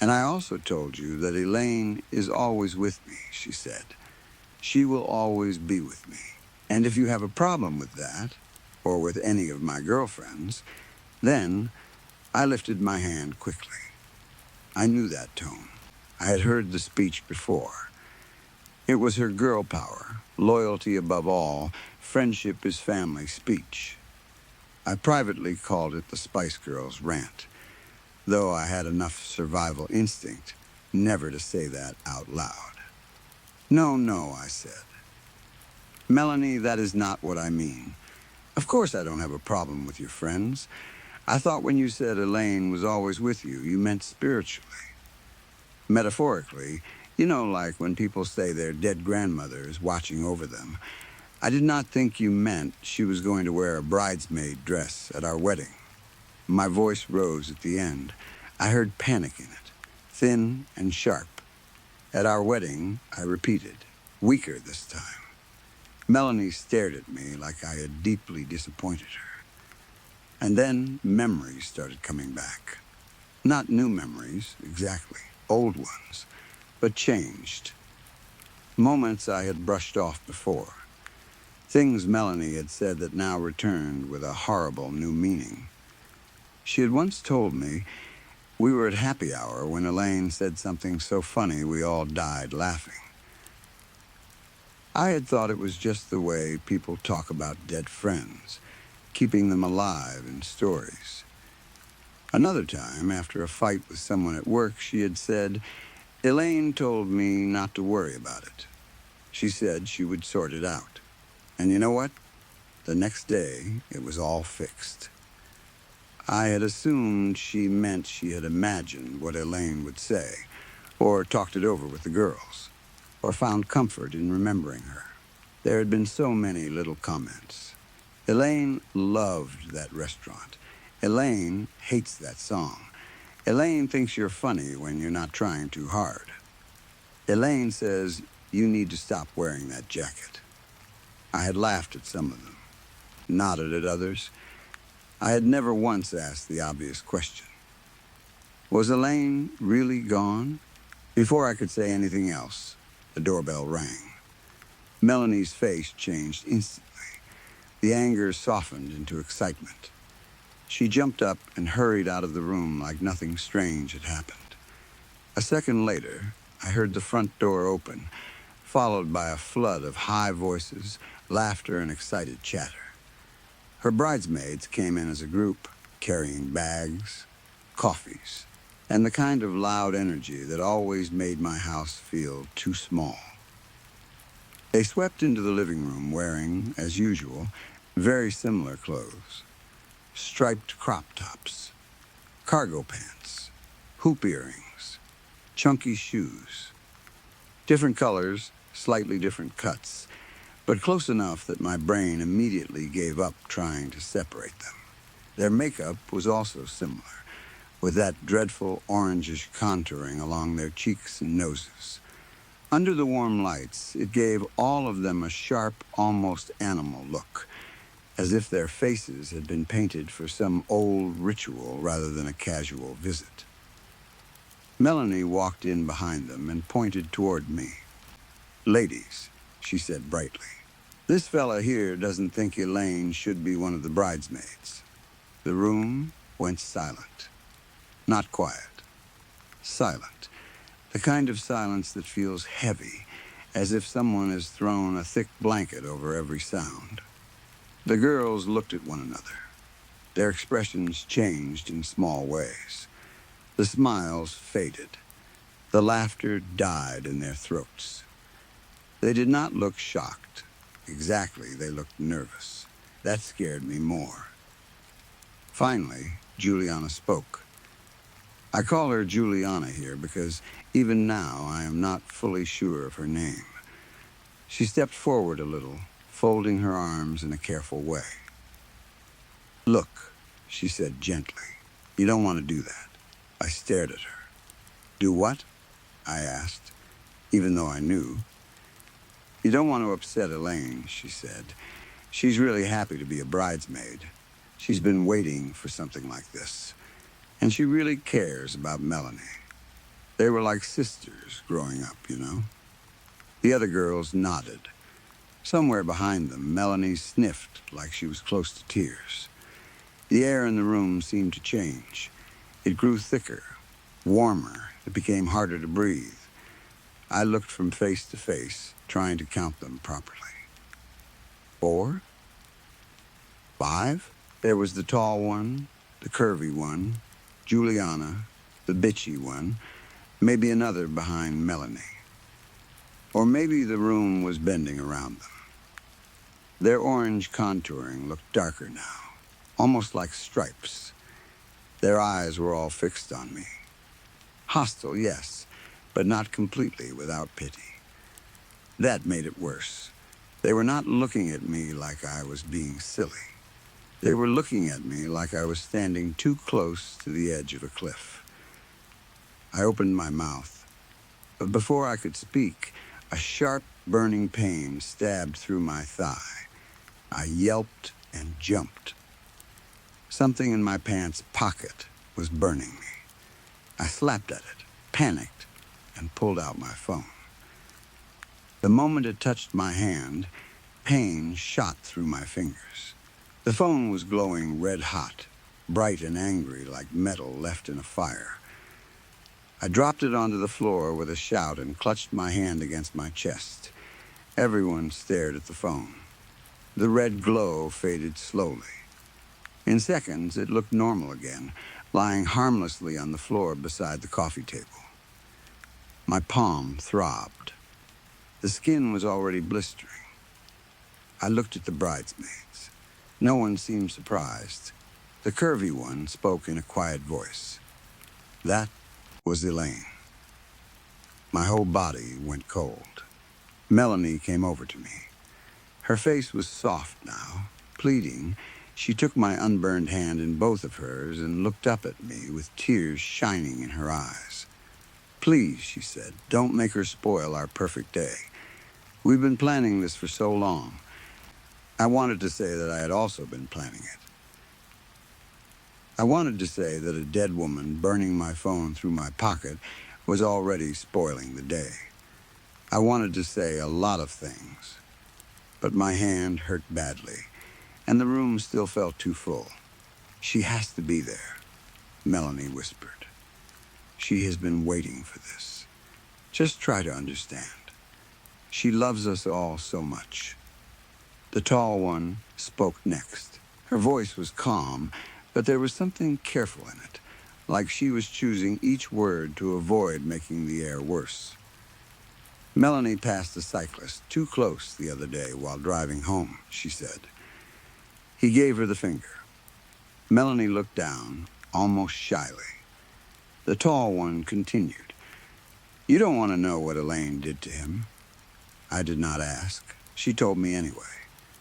"And I also told you that Elaine is always with me," she said. "She will always be with me. And if you have a problem with that, or with any of my girlfriends, then—" I lifted my hand quickly. I knew that tone. I had heard the speech before. It was her girl power, loyalty above all, friendship is family speech. I privately called it the Spice Girls rant, though I had enough survival instinct never to say that out loud. "No, no," I said. "Melanie, that is not what I mean. Of course I don't have a problem with your friends. I thought when you said Elaine was always with you, you meant spiritually. Metaphorically, like when people say their dead grandmother is watching over them. I did not think you meant she was going to wear a bridesmaid dress at our wedding." My voice rose at the end. I heard panic in it, thin and sharp. "At our wedding," I repeated, weaker this time. Melanie stared at me like I had deeply disappointed her. And then memories started coming back. Not new memories, exactly, old ones, but changed. Moments I had brushed off before. Things Melanie had said that now returned with a horrible new meaning. She had once told me we were at happy hour when Elaine said something so funny we all died laughing. I had thought it was just the way people talk about dead friends, keeping them alive in stories. Another time, after a fight with someone at work, she had said, "Elaine told me not to worry about it. She said she would sort it out." And you know what? The next day, it was all fixed. I had assumed she meant she had imagined what Elaine would say, or talked it over with the girls, or found comfort in remembering her. There had been so many little comments. Elaine loved that restaurant. Elaine hates that song. Elaine thinks you're funny when you're not trying too hard. Elaine says you need to stop wearing that jacket. I had laughed at some of them, nodded at others. I had never once asked the obvious question. Was Elaine really gone? Before I could say anything else, the doorbell rang. Melanie's face changed instantly. The anger softened into excitement. She jumped up and hurried out of the room like nothing strange had happened. A second later, I heard the front door open, followed by a flood of high voices, laughter, and excited chatter. Her bridesmaids came in as a group, carrying bags, coffees, and the kind of loud energy that always made my house feel too small. They swept into the living room wearing, as usual, very similar clothes. Striped crop tops, cargo pants, hoop earrings, chunky shoes. Different colors, slightly different cuts, but close enough that my brain immediately gave up trying to separate them. Their makeup was also similar, with that dreadful orangish contouring along their cheeks and noses. Under the warm lights, it gave all of them a sharp, almost animal look, as if their faces had been painted for some old ritual rather than a casual visit. Melanie walked in behind them and pointed toward me. "Ladies," she said brightly, "this fella here doesn't think Elaine should be one of the bridesmaids." The room went silent. Not quiet. Silent. The kind of silence that feels heavy, as if someone has thrown a thick blanket over every sound. The girls looked at one another. Their expressions changed in small ways. The smiles faded. The laughter died in their throats. They did not look shocked. Exactly, they looked nervous. That scared me more. Finally, Juliana spoke. I call her Juliana here because even now I am not fully sure of her name. She stepped forward a little, folding her arms in a careful way. "Look," she said gently, "you don't want to do that." I stared at her. "Do what?" I asked, even though I knew. "You don't want to upset Elaine," she said. "She's really happy to be a bridesmaid. She's been waiting for something like this. And she really cares about Melanie. They were like sisters growing up, you know." The other girls nodded. Somewhere behind them, Melanie sniffed like she was close to tears. The air in the room seemed to change. It grew thicker, warmer. It became harder to breathe. I looked from face to face, trying to count them properly. 4? 5? There was the tall one, the curvy one, Juliana, the bitchy one, maybe another behind Melanie. Or maybe the room was bending around them. Their orange contouring looked darker now, almost like stripes. Their eyes were all fixed on me. Hostile, yes, but not completely without pity. That made it worse. They were not looking at me like I was being silly. They were looking at me like I was standing too close to the edge of a cliff. I opened my mouth, but before I could speak, a sharp, burning pain stabbed through my thigh. I yelped and jumped. Something in my pants pocket was burning me. I slapped at it, panicked, and pulled out my phone. The moment it touched my hand, pain shot through my fingers. The phone was glowing red hot, bright and angry like metal left in a fire. I dropped it onto the floor with a shout and clutched my hand against my chest. Everyone stared at the phone. The red glow faded slowly. In seconds, it looked normal again, lying harmlessly on the floor beside the coffee table. My palm throbbed. The skin was already blistering. I looked at the bridesmaids. No one seemed surprised. The curvy one spoke in a quiet voice. That was Elaine. My whole body went cold. Melanie came over to me. Her face was soft now, pleading. She took my unburned hand in both of hers and looked up at me with tears shining in her eyes. "Please," she said, "don't make her spoil our perfect day. We've been planning this for so long." I wanted to say that I had also been planning it. I wanted to say that a dead woman burning my phone through my pocket was already spoiling the day. I wanted to say a lot of things, but my hand hurt badly, and the room still felt too full. "She has to be there," Melanie whispered. "She has been waiting for this. Just try to understand. She loves us all so much." The tall one spoke next. Her voice was calm, but there was something careful in it, like she was choosing each word to avoid making the air worse. "Melanie passed a cyclist too close the other day while driving home," she said. He gave her the finger. Melanie looked down, almost shyly. The tall one continued. You don't want to know what Elaine did to him. I did not ask. She told me anyway.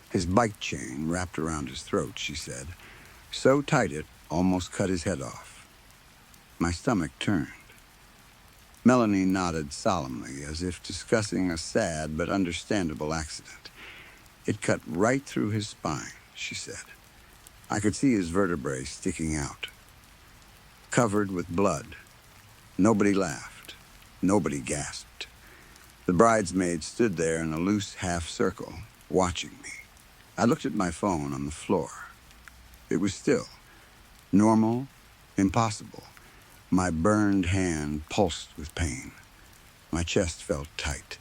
His bike chain wrapped around his throat, she said, so tight it almost cut his head off. My stomach turned. Melanie nodded solemnly, as if discussing a sad but understandable accident. It cut right through his spine, she said. I could see his vertebrae sticking out. Covered with blood. Nobody laughed. Nobody gasped. The bridesmaids stood there in a loose half circle, watching me. I looked at my phone on the floor. It was still. Normal. Impossible. My burned hand pulsed with pain. My chest felt tight.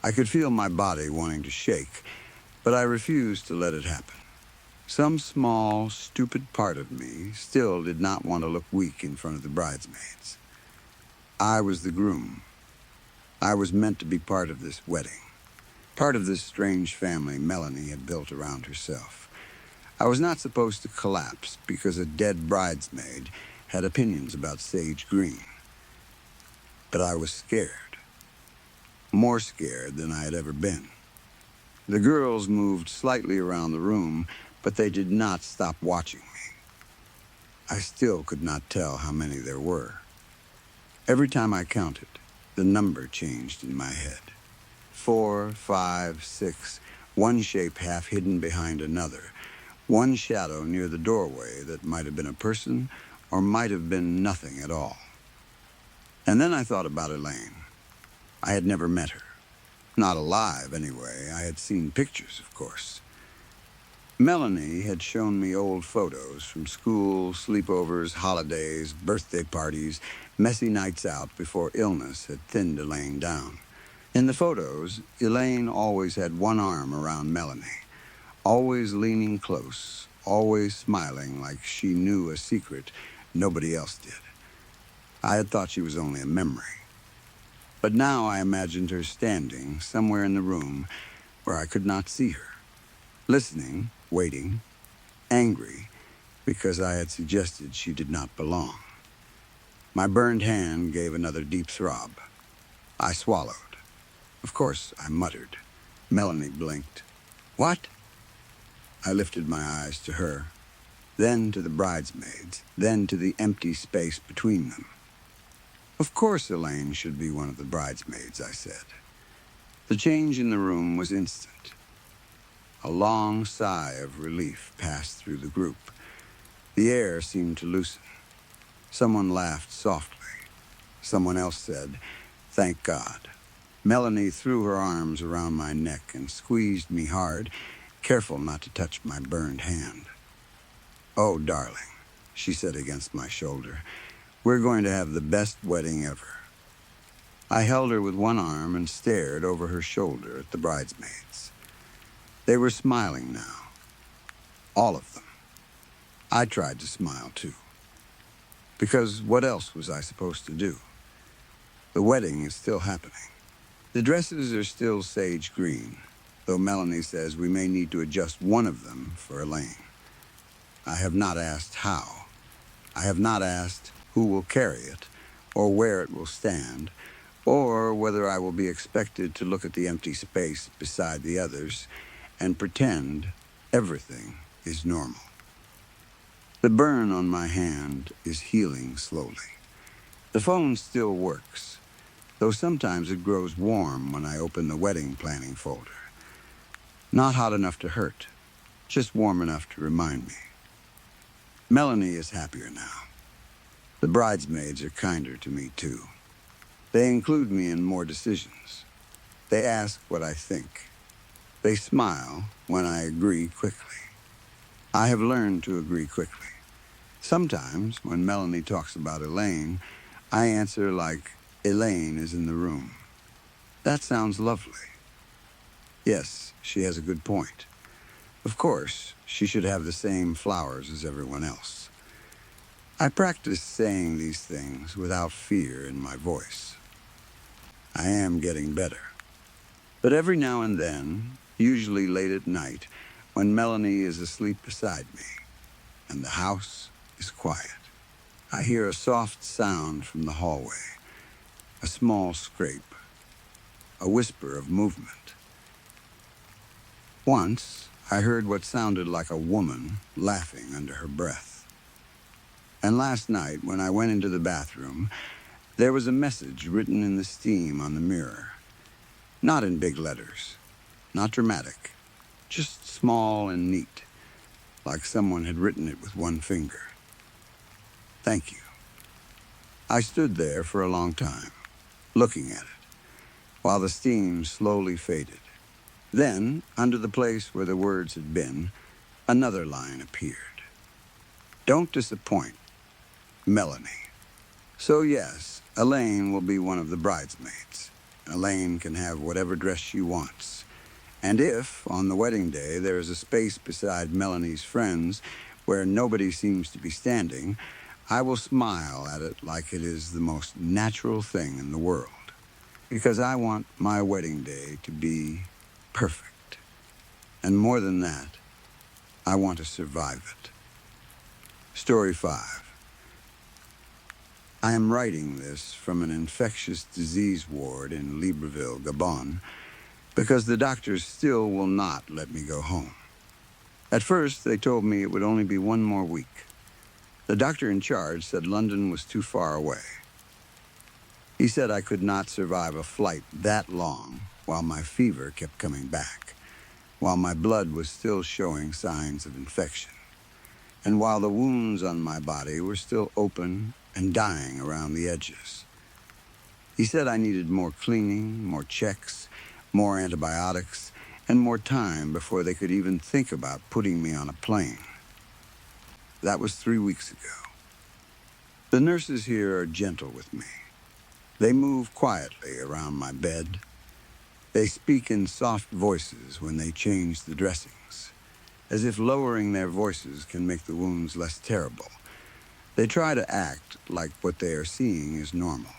I could feel my body wanting to shake, but I refused to let it happen. Some small, stupid part of me still did not want to look weak in front of the bridesmaids. I was the groom. I was meant to be part of this wedding, part of this strange family Melanie had built around herself. I was not supposed to collapse because a dead bridesmaid had opinions about sage green. But I was scared. More scared than I had ever been. The girls moved slightly around the room, but they did not stop watching me. I still could not tell how many there were. Every time I counted, the number changed in my head. 4, 5, 6, one shape half hidden behind another, one shadow near the doorway that might have been a person or might have been nothing at all. And then I thought about Elaine. I had never met her. Not alive, anyway. I had seen pictures, of course. Melanie had shown me old photos from school, sleepovers, holidays, birthday parties, messy nights out before illness had thinned Elaine down. In the photos, Elaine always had one arm around Melanie, always leaning close, always smiling like she knew a secret nobody else did. I had thought she was only a memory. But now I imagined her standing somewhere in the room where I could not see her, listening, waiting, angry because I had suggested she did not belong. My burned hand gave another deep throb. I swallowed. Of course, I muttered. Melanie blinked. What? I lifted my eyes to her, then to the bridesmaids, then to the empty space between them. Of course Elaine should be one of the bridesmaids, I said. The change in the room was instant. A long sigh of relief passed through the group. The air seemed to loosen. Someone laughed softly. Someone else said, "Thank God." Melanie threw her arms around my neck and squeezed me hard, careful not to touch my burned hand. "Oh, darling," she said against my shoulder, "we're going to have the best wedding ever." I held her with one arm and stared over her shoulder at the bridesmaids. They were smiling now. All of them. I tried to smile, too. Because what else was I supposed to do? The wedding is still happening. The dresses are still sage green, though Melanie says we may need to adjust one of them for Elaine. I have not asked how. I have not asked who will carry it, or where it will stand, or whether I will be expected to look at the empty space beside the others and pretend everything is normal. The burn on my hand is healing slowly. The phone still works, though sometimes it grows warm when I open the wedding planning folder. Not hot enough to hurt, just warm enough to remind me. Melanie is happier now. The bridesmaids are kinder to me, too. They include me in more decisions. They ask what I think. They smile when I agree quickly. I have learned to agree quickly. Sometimes, when Melanie talks about Elaine, I answer like, "Elaine is in the room." That sounds lovely. Yes, she has a good point. Of course, she should have the same flowers as everyone else. I practice saying these things without fear in my voice. I am getting better. But every now and then, usually late at night, when Melanie is asleep beside me, and the house is quiet, I hear a soft sound from the hallway, a small scrape, a whisper of movement. Once, I heard what sounded like a woman laughing under her breath. And last night, when I went into the bathroom, there was a message written in the steam on the mirror. Not in big letters, not dramatic, just small and neat, like someone had written it with one finger. Thank you. I stood there for a long time, looking at it, while the steam slowly faded. Then, under the place where the words had been, another line appeared. Don't disappoint, Melanie. So yes, Elaine will be one of the bridesmaids. Elaine can have whatever dress she wants. And if, on the wedding day, there is a space beside Melanie's friends where nobody seems to be standing, I will smile at it like it is the most natural thing in the world. Because I want my wedding day to be perfect. And more than that, I want to survive it. Story 5. I am writing this from an infectious disease ward in Libreville, Gabon, because the doctors still will not let me go home. At first, they told me it would only be 1 more week. The doctor in charge said London was too far away. He said I could not survive a flight that long while my fever kept coming back, while my blood was still showing signs of infection, and while the wounds on my body were still open and dying around the edges. He said I needed more cleaning, more checks, more antibiotics, and more time before they could even think about putting me on a plane. That was 3 weeks ago. The nurses here are gentle with me. They move quietly around my bed. They speak in soft voices when they change the dressings, as if lowering their voices can make the wounds less terrible. They try to act like what they are seeing is normal.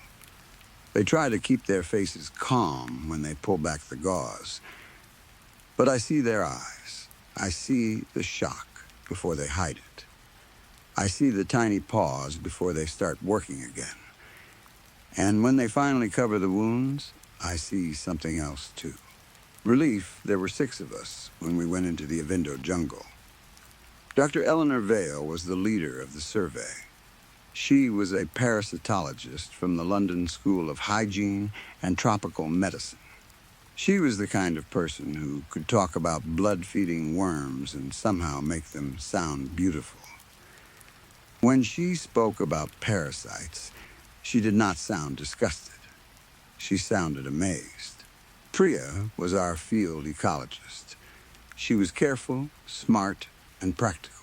They try to keep their faces calm when they pull back the gauze. But I see their eyes. I see the shock before they hide it. I see the tiny pause before they start working again. And when they finally cover the wounds, I see something else too. Relief, there were 6 of us when we went into the Avindo jungle. Dr. Eleanor Vale was the leader of the survey. She was a parasitologist from the London School of Hygiene and Tropical Medicine. She was the kind of person who could talk about blood-feeding worms and somehow make them sound beautiful. When she spoke about parasites, she did not sound disgusted. She sounded amazed. Priya was our field ecologist. She was careful, smart, and practical.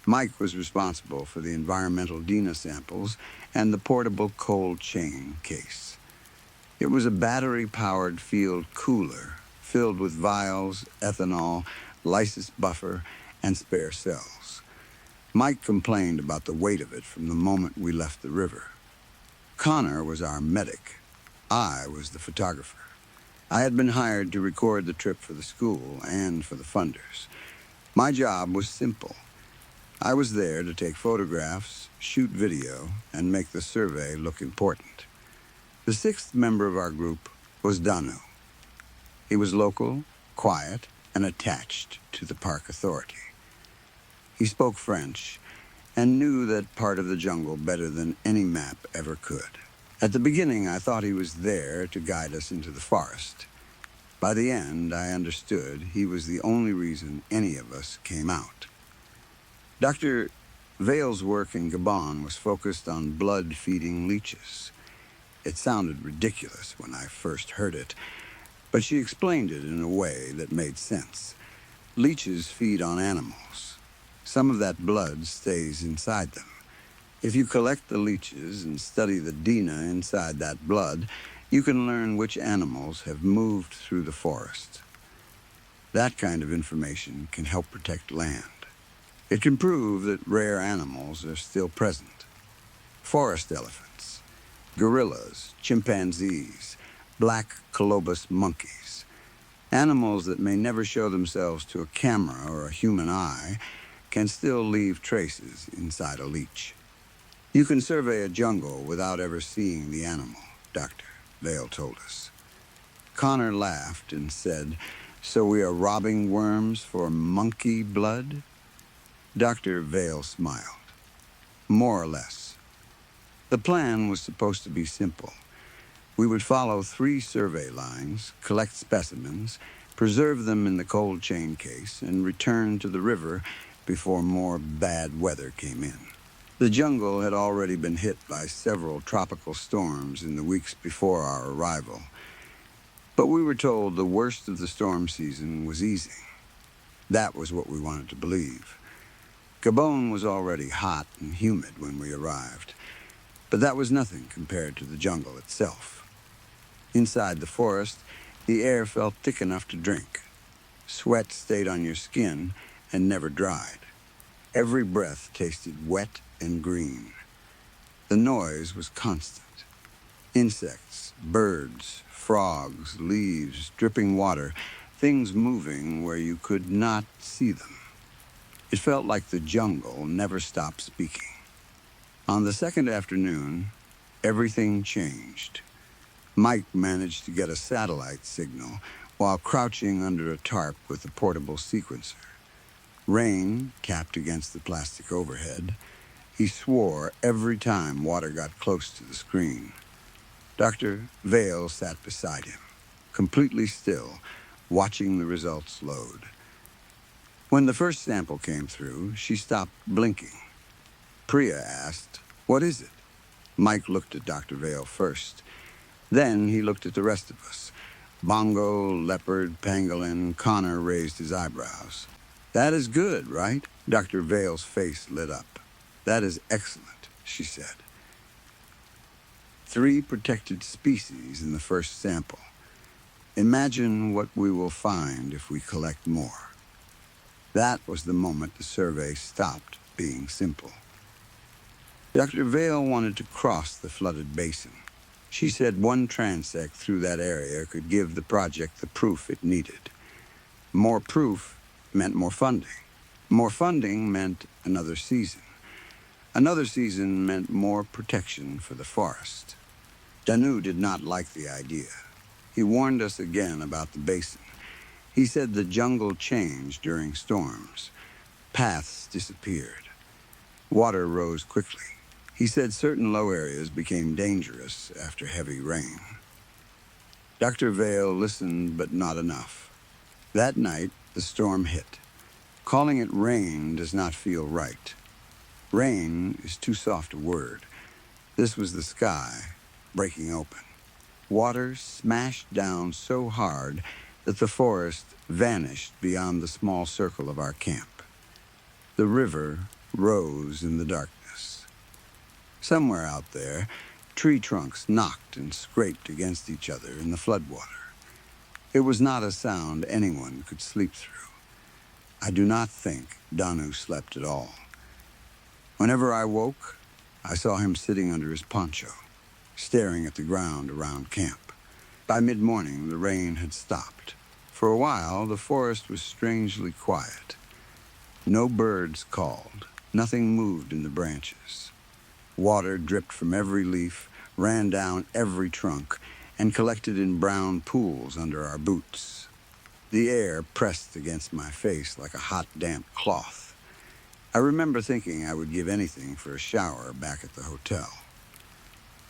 Mike was responsible for the environmental DINA samples and the portable cold chain case. It was a battery-powered field cooler filled with vials, ethanol, lysis buffer, and spare cells. Mike complained about the weight of it from the moment we left the river. Connor was our medic. I was the photographer. I had been hired to record the trip for the school and for the funders. My job was simple. I was there to take photographs, shoot video, and make the survey look important. The 6th member of our group was Danu. He was local, quiet, and attached to the park authority. He spoke French and knew that part of the jungle better than any map ever could. At the beginning, I thought he was there to guide us into the forest. By the end, I understood he was the only reason any of us came out. Dr. Vale's work in Gabon was focused on blood-feeding leeches. It sounded ridiculous when I first heard it, but she explained it in a way that made sense. Leeches feed on animals. Some of that blood stays inside them. If you collect the leeches and study the DINA inside that blood, you can learn which animals have moved through the forest. That kind of information can help protect land. It can prove that rare animals are still present. Forest elephants, gorillas, chimpanzees, black colobus monkeys. Animals that may never show themselves to a camera or a human eye can still leave traces inside a leech. You can survey a jungle without ever seeing the animal, Dr. Vale told us. Connor laughed and said, "So we are robbing worms for monkey blood?" Dr. Vale smiled. "More or less. The plan was supposed to be simple. We would follow 3 survey lines, collect specimens, preserve them in the cold chain case, and return to the river before more bad weather came in. The jungle had already been hit by several tropical storms in the weeks before our arrival, but we were told the worst of the storm season was easing. That was what we wanted to believe. Gabon was already hot and humid when we arrived, but that was nothing compared to the jungle itself. Inside the forest, the air felt thick enough to drink. Sweat stayed on your skin and never dried. Every breath tasted wet and green. The noise was constant. Insects, birds, frogs, leaves, dripping water, things moving where you could not see them. It felt like the jungle never stopped speaking. On the second afternoon, everything changed. Mike managed to get a satellite signal while crouching under a tarp with a portable sequencer. Rain capped against the plastic overhead. He swore every time water got close to the screen. Dr. Vale sat beside him, completely still, watching the results load. When the first sample came through, she stopped blinking. Priya asked, "What is it?" Mike looked at Dr. Vale first. Then he looked at the rest of us. Bongo, Leopard, Pangolin, Connor raised his eyebrows. "That is good, right?" Dr. Vale's face lit up. "That is excellent," she said. 3 protected species in the first sample. Imagine what we will find if we collect more. That was the moment the survey stopped being simple. Dr. Vale wanted to cross the flooded basin. She said one transect through that area could give the project the proof it needed. More proof meant more funding. More funding meant another season. Another season meant more protection for the forest. Danu did not like the idea. He warned us again about the basin. He said the jungle changed during storms. Paths disappeared. Water rose quickly. He said certain low areas became dangerous after heavy rain. Dr. Vale listened, but not enough. That night, the storm hit. Calling it rain does not feel right. Rain is too soft a word. This was the sky breaking open. Water smashed down so hard that the forest vanished beyond the small circle of our camp. The river rose in the darkness. Somewhere out there, tree trunks knocked and scraped against each other in the floodwater. It was not a sound anyone could sleep through. I do not think Danu slept at all. Whenever I woke, I saw him sitting under his poncho, staring at the ground around camp. By mid-morning, the rain had stopped. For a while, the forest was strangely quiet. No birds called. Nothing moved in the branches. Water dripped from every leaf, ran down every trunk, and collected in brown pools under our boots. The air pressed against my face like a hot, damp cloth. I remember thinking I would give anything for a shower back at the hotel.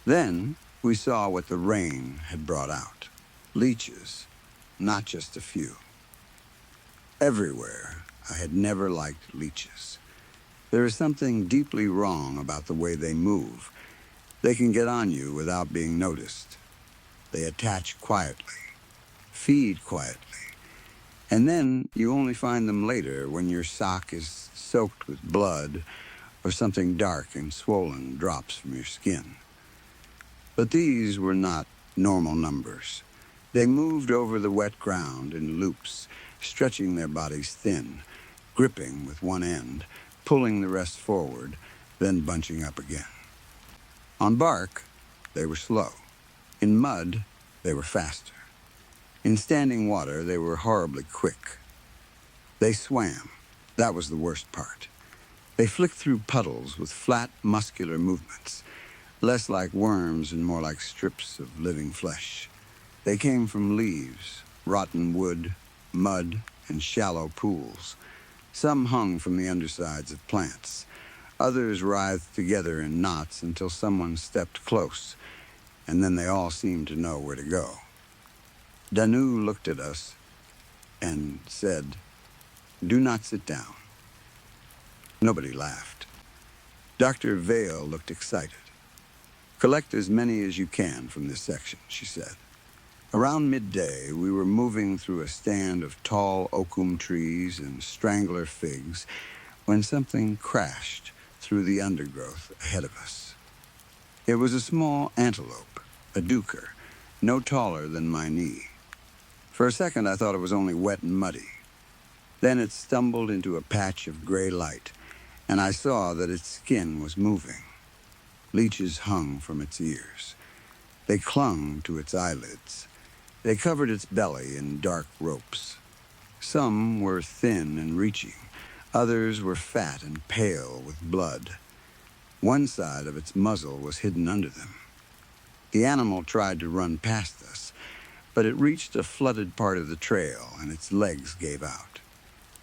Then we saw what the rain had brought out. Leeches, not just a few. Everywhere, I had never liked leeches. There is something deeply wrong about the way they move. They can get on you without being noticed. They attach quietly, feed quietly, and then you only find them later when your sock is soaked with blood or something dark and swollen drops from your skin. But these were not normal numbers. They moved over the wet ground in loops, stretching their bodies thin, gripping with one end, pulling the rest forward, then bunching up again. On bark, they were slow. In mud, they were faster. In standing water, they were horribly quick. They swam. That was the worst part. They flicked through puddles with flat, muscular movements, less like worms and more like strips of living flesh. They came from leaves, rotten wood, mud, and shallow pools. Some hung from the undersides of plants. Others writhed together in knots until someone stepped close, and then they all seemed to know where to go. Danu looked at us and said, "Do not sit down." Nobody laughed. Dr. Vale looked excited. "Collect as many as you can from this section," she said. Around midday, we were moving through a stand of tall oakum trees and strangler figs when something crashed through the undergrowth ahead of us. It was a small antelope, a duker, no taller than my knee. For a second, I thought it was only wet and muddy. Then it stumbled into a patch of gray light, and I saw that its skin was moving. Leeches hung from its ears. They clung to its eyelids. They covered its belly in dark ropes. Some were thin and reaching. Others were fat and pale with blood. One side of its muzzle was hidden under them. The animal tried to run past us, but it reached a flooded part of the trail and its legs gave out.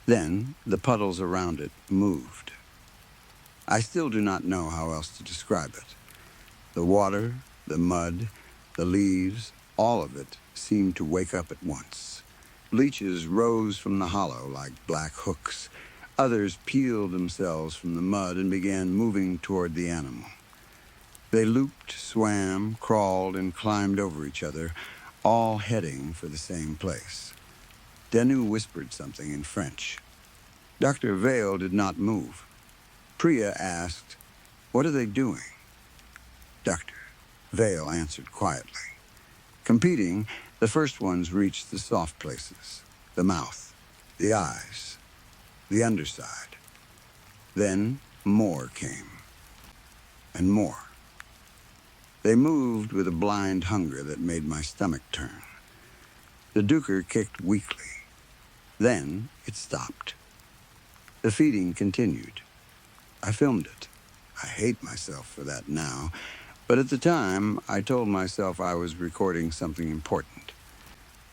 Then the puddles around it moved. I still do not know how else to describe it. The water, the mud, the leaves, all of it seemed to wake up at once. Leeches rose from the hollow like black hooks. Others peeled themselves from the mud and began moving toward the animal. They looped, swam, crawled, and climbed over each other, all heading for the same place. Danu whispered something in French. Dr. Vale did not move. Priya asked, "What are they doing?" Dr. Vale answered quietly. Competing, the first ones reached the soft places, the mouth, the eyes, the underside. Then more came, and more. They moved with a blind hunger that made my stomach turn. The duker kicked weakly. Then it stopped. The feeding continued. I filmed it. I hate myself for that now, but at the time, I told myself I was recording something important.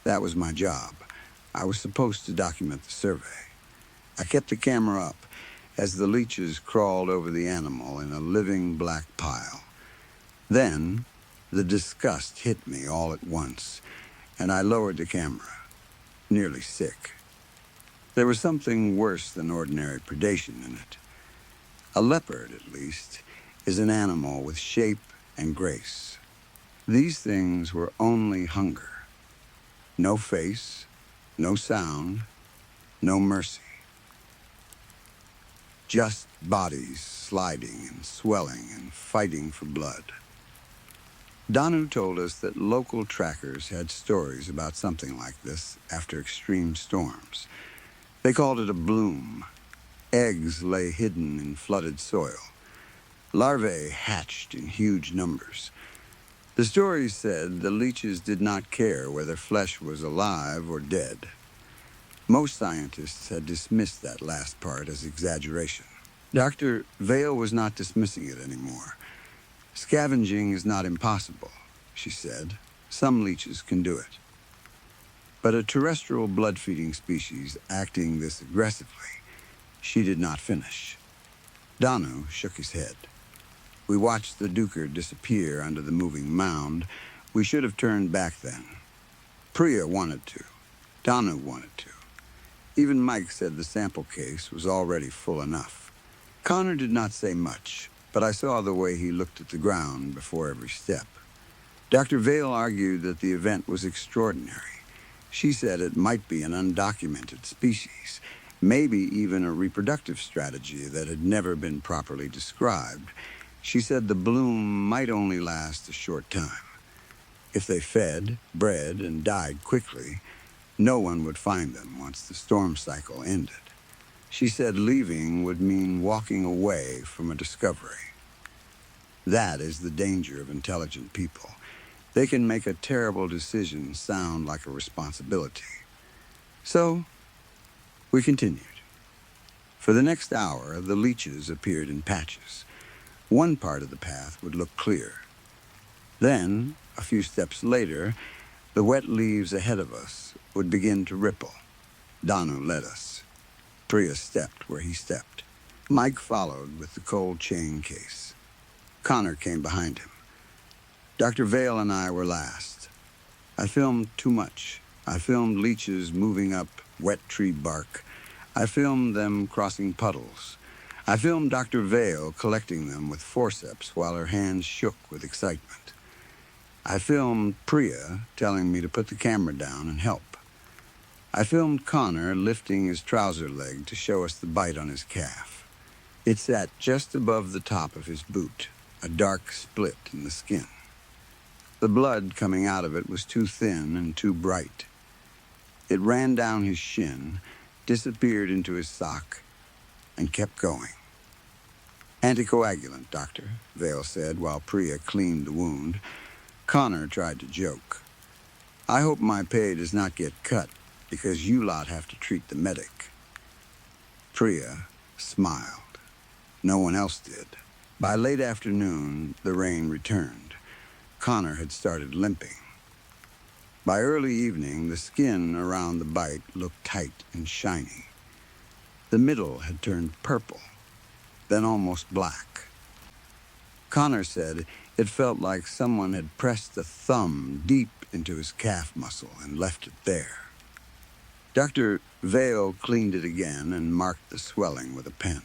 That was my job. I was supposed to document the survey. I kept the camera up as the leeches crawled over the animal in a living black pile. Then, the disgust hit me all at once, and I lowered the camera, nearly sick. There was something worse than ordinary predation in it. A leopard, at least, is an animal with shape and grace. These things were only hunger. No face, no sound, no mercy. Just bodies sliding and swelling and fighting for blood. Danu told us that local trackers had stories about something like this after extreme storms. They called it a bloom. Eggs lay hidden in flooded soil. Larvae hatched in huge numbers. The stories said the leeches did not care whether flesh was alive or dead. Most scientists had dismissed that last part as exaggeration. Dr. Vale was not dismissing it anymore. Scavenging is not impossible, she said. Some leeches can do it. But a terrestrial blood-feeding species acting this aggressively, she did not finish. Danu shook his head. We watched the duker disappear under the moving mound. We should have turned back then. Priya wanted to. Danu wanted to. Even Mike said the sample case was already full enough. Connor did not say much, but I saw the way he looked at the ground before every step. Dr. Vale argued that the event was extraordinary. She said it might be an undocumented species, maybe even a reproductive strategy that had never been properly described. She said the bloom might only last a short time. If they fed, bred, and died quickly, no one would find them once the storm cycle ended. She said leaving would mean walking away from a discovery. That is the danger of intelligent people. They can make a terrible decision sound like a responsibility. So, we continued. For the next hour, the leeches appeared in patches. One part of the path would look clear. Then, a few steps later, the wet leaves ahead of us would begin to ripple. Danu led us. Priya stepped where he stepped. Mike followed with the cold chain case. Connor came behind him. Dr. Vale and I were last. I filmed too much. I filmed leeches moving up wet tree bark. I filmed them crossing puddles. I filmed Dr. Vale collecting them with forceps while her hands shook with excitement. I filmed Priya telling me to put the camera down and help. I filmed Connor lifting his trouser leg to show us the bite on his calf. It sat just above the top of his boot, a dark split in the skin. The blood coming out of it was too thin and too bright. It ran down his shin, disappeared into his sock, and kept going. "Anticoagulant, Doctor," Vale said while Priya cleaned the wound. Connor tried to joke. "I hope my pay does not get cut, because you lot have to treat the medic." Priya smiled. No one else did. By late afternoon, the rain returned. Connor had started limping. By early evening, the skin around the bite looked tight and shiny. The middle had turned purple, then almost black. Connor said it felt like someone had pressed a thumb deep into his calf muscle and left it there. Dr. Vale cleaned it again and marked the swelling with a pen.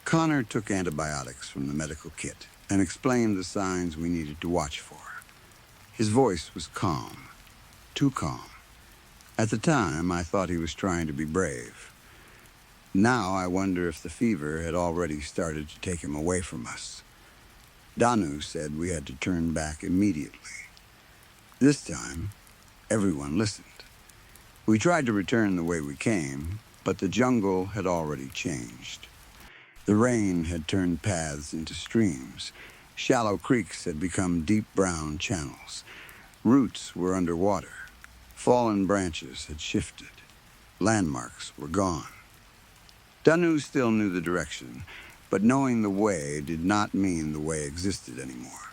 Connor took antibiotics from the medical kit and explained the signs we needed to watch for. His voice was calm, too calm. At the time, I thought he was trying to be brave. Now I wonder if the fever had already started to take him away from us. Danu said we had to turn back immediately. This time, everyone listened. We tried to return the way we came, but the jungle had already changed. The rain had turned paths into streams. Shallow creeks had become deep brown channels. Roots were underwater. Fallen branches had shifted. Landmarks were gone. Danu still knew the direction, but knowing the way did not mean the way existed anymore.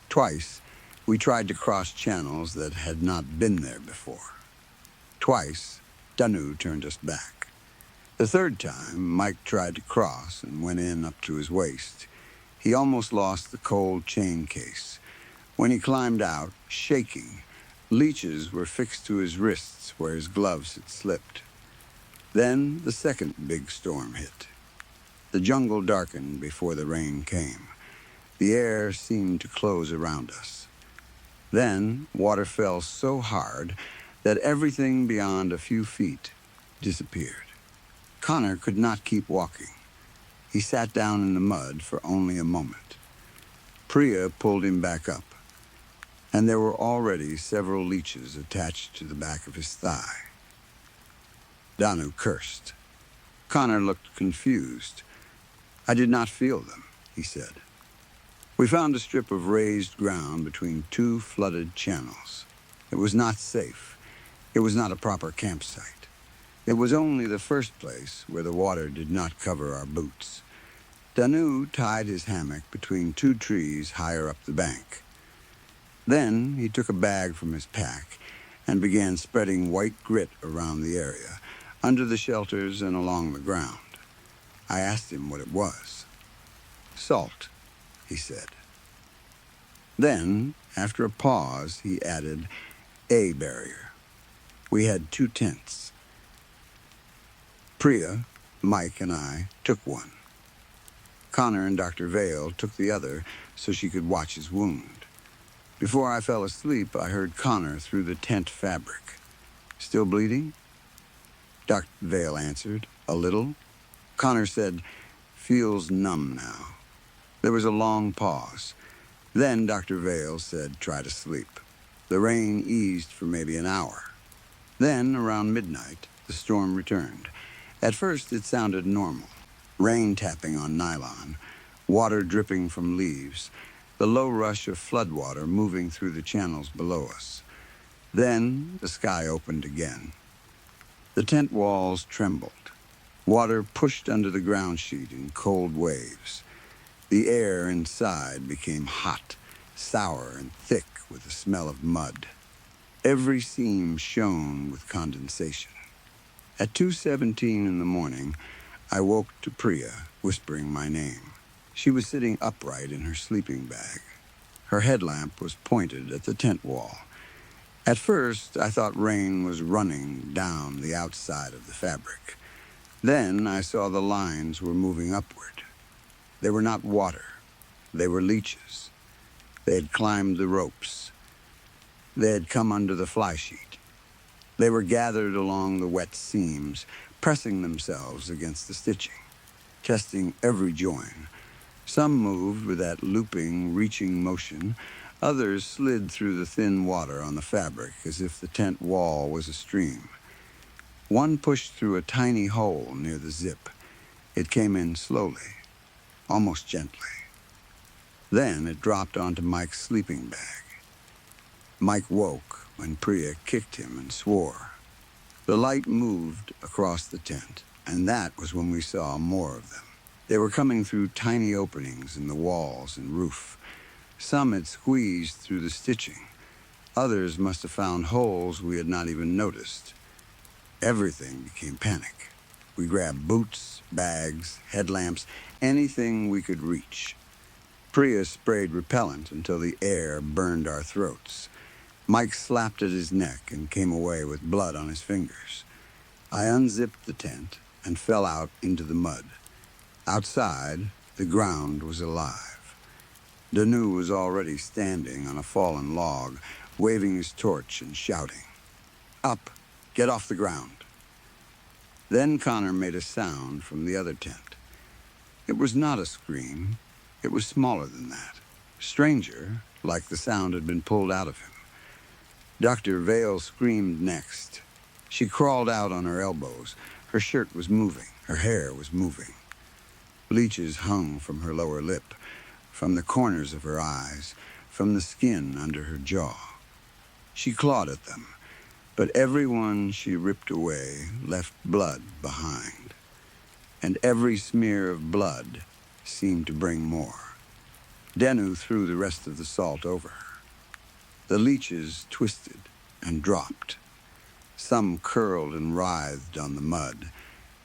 Twice, we tried to cross channels that had not been there before. Twice, Danu turned us back. The third time, Mike tried to cross and went in up to his waist. He almost lost the cold chain case. When he climbed out, shaking, leeches were fixed to his wrists where his gloves had slipped. Then the second big storm hit. The jungle darkened before the rain came. The air seemed to close around us. Then water fell so hard that everything beyond a few feet disappeared. Connor could not keep walking. He sat down in the mud for only a moment. Priya pulled him back up, and there were already several leeches attached to the back of his thigh. Danu cursed. Connor looked confused. "I did not feel them," he said. We found a strip of raised ground between two flooded channels. It was not safe. It was not a proper campsite. It was only the first place where the water did not cover our boots. Danu tied his hammock between two trees higher up the bank. Then he took a bag from his pack and began spreading white grit around the area, under the shelters and along the ground. I asked him what it was. "Salt," he said. Then, after a pause, he added, "A barrier." We had 2 tents. Priya, Mike, and I took one. Connor and Dr. Vale took the other so she could watch his wound. Before I fell asleep, I heard Connor through the tent fabric. "Still bleeding?" Dr. Vale answered, "A little." Connor said, "Feels numb now." There was a long pause. Then Dr. Vale said, "Try to sleep." The rain eased for maybe an hour. Then, around midnight, the storm returned. At first, it sounded normal. Rain tapping on nylon, water dripping from leaves, the low rush of floodwater moving through the channels below us. Then the sky opened again. The tent walls trembled. Water pushed under the ground sheet in cold waves. The air inside became hot, sour, and thick with the smell of mud. Every seam shone with condensation. At 2:17 in the morning, I woke to Priya whispering my name. She was sitting upright in her sleeping bag. Her headlamp was pointed at the tent wall. At first, I thought rain was running down the outside of the fabric. Then I saw the lines were moving upward. They were not water. They were leeches. They had climbed the ropes. They had come under the fly sheet. They were gathered along the wet seams, pressing themselves against the stitching, testing every join. Some moved with that looping, reaching motion. Others slid through the thin water on the fabric as if the tent wall was a stream. One pushed through a tiny hole near the zip. It came in slowly, almost gently. Then it dropped onto Mike's sleeping bag. Mike woke when Priya kicked him and swore. The light moved across the tent, and that was when we saw more of them. They were coming through tiny openings in the walls and roof. Some had squeezed through the stitching. Others must have found holes we had not even noticed. Everything became panic. We grabbed boots, bags, headlamps, anything we could reach. Priya sprayed repellent until the air burned our throats. Mike slapped at his neck and came away with blood on his fingers. I unzipped the tent and fell out into the mud. Outside, the ground was alive. Danu was already standing on a fallen log, waving his torch and shouting, "Up! Get off the ground!" Then Connor made a sound from the other tent. It was not a scream. It was smaller than that. Stranger, like the sound had been pulled out of him. Dr. Vale screamed next. She crawled out on her elbows. Her shirt was moving. Her hair was moving. Leeches hung from her lower lip, from the corners of her eyes, from the skin under her jaw. She clawed at them, but every one she ripped away left blood behind. And every smear of blood seemed to bring more. Danu threw the rest of the salt over her. The leeches twisted and dropped. Some curled and writhed on the mud.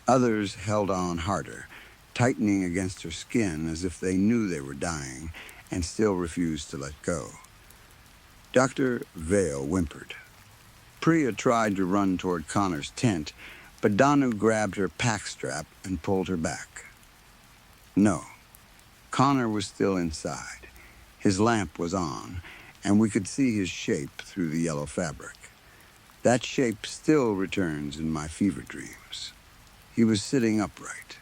Others held on harder, tightening against her skin as if they knew they were dying and still refused to let go. Dr. Vale whimpered. Priya tried to run toward Connor's tent, but Danu grabbed her pack strap and pulled her back. No, Connor was still inside. His lamp was on, and we could see his shape through the yellow fabric. That shape still returns in my fever dreams. He was sitting upright.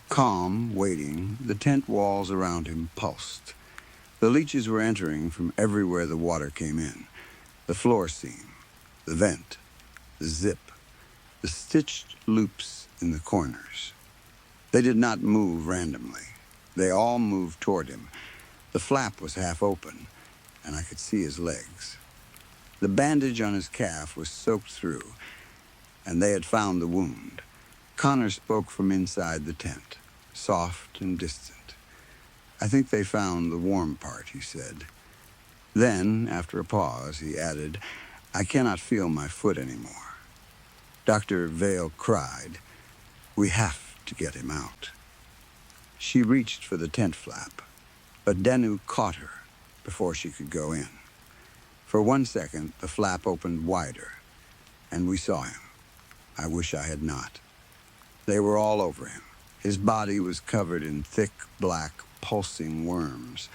Calm, waiting, the tent walls around him pulsed. The leeches were entering from everywhere the water came in. The floor seam, the vent, the zip, the stitched loops in the corners. They did not move randomly. They all moved toward him. The flap was half open, and I could see his legs. The bandage on his calf was soaked through, and they had found the wound. Connor spoke from inside the tent, soft and distant. "I think they found the warm part," he said. Then, after a pause, he added, "I cannot feel my foot anymore." Dr. Vale cried, "We have to get him out." She reached for the tent flap, but Danu caught her before she could go in. For 1 second, the flap opened wider, and we saw him. I wish I had not. They were all over him. His body was covered in thick, black, pulsing worms.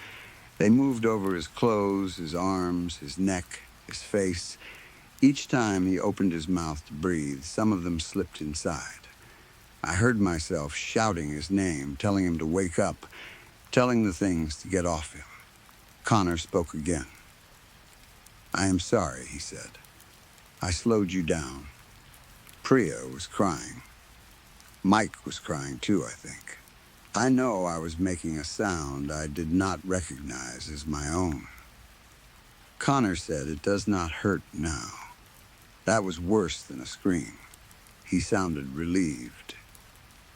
They moved over his clothes, his arms, his neck, his face. Each time he opened his mouth to breathe, some of them slipped inside. I heard myself shouting his name, telling him to wake up, telling the things to get off him. Connor spoke again. "I am sorry," he said. "I slowed you down." Priya was crying. Mike was crying too, I think. I know I was making a sound I did not recognize as my own. Connor said, "It does not hurt now." That was worse than a scream. He sounded relieved.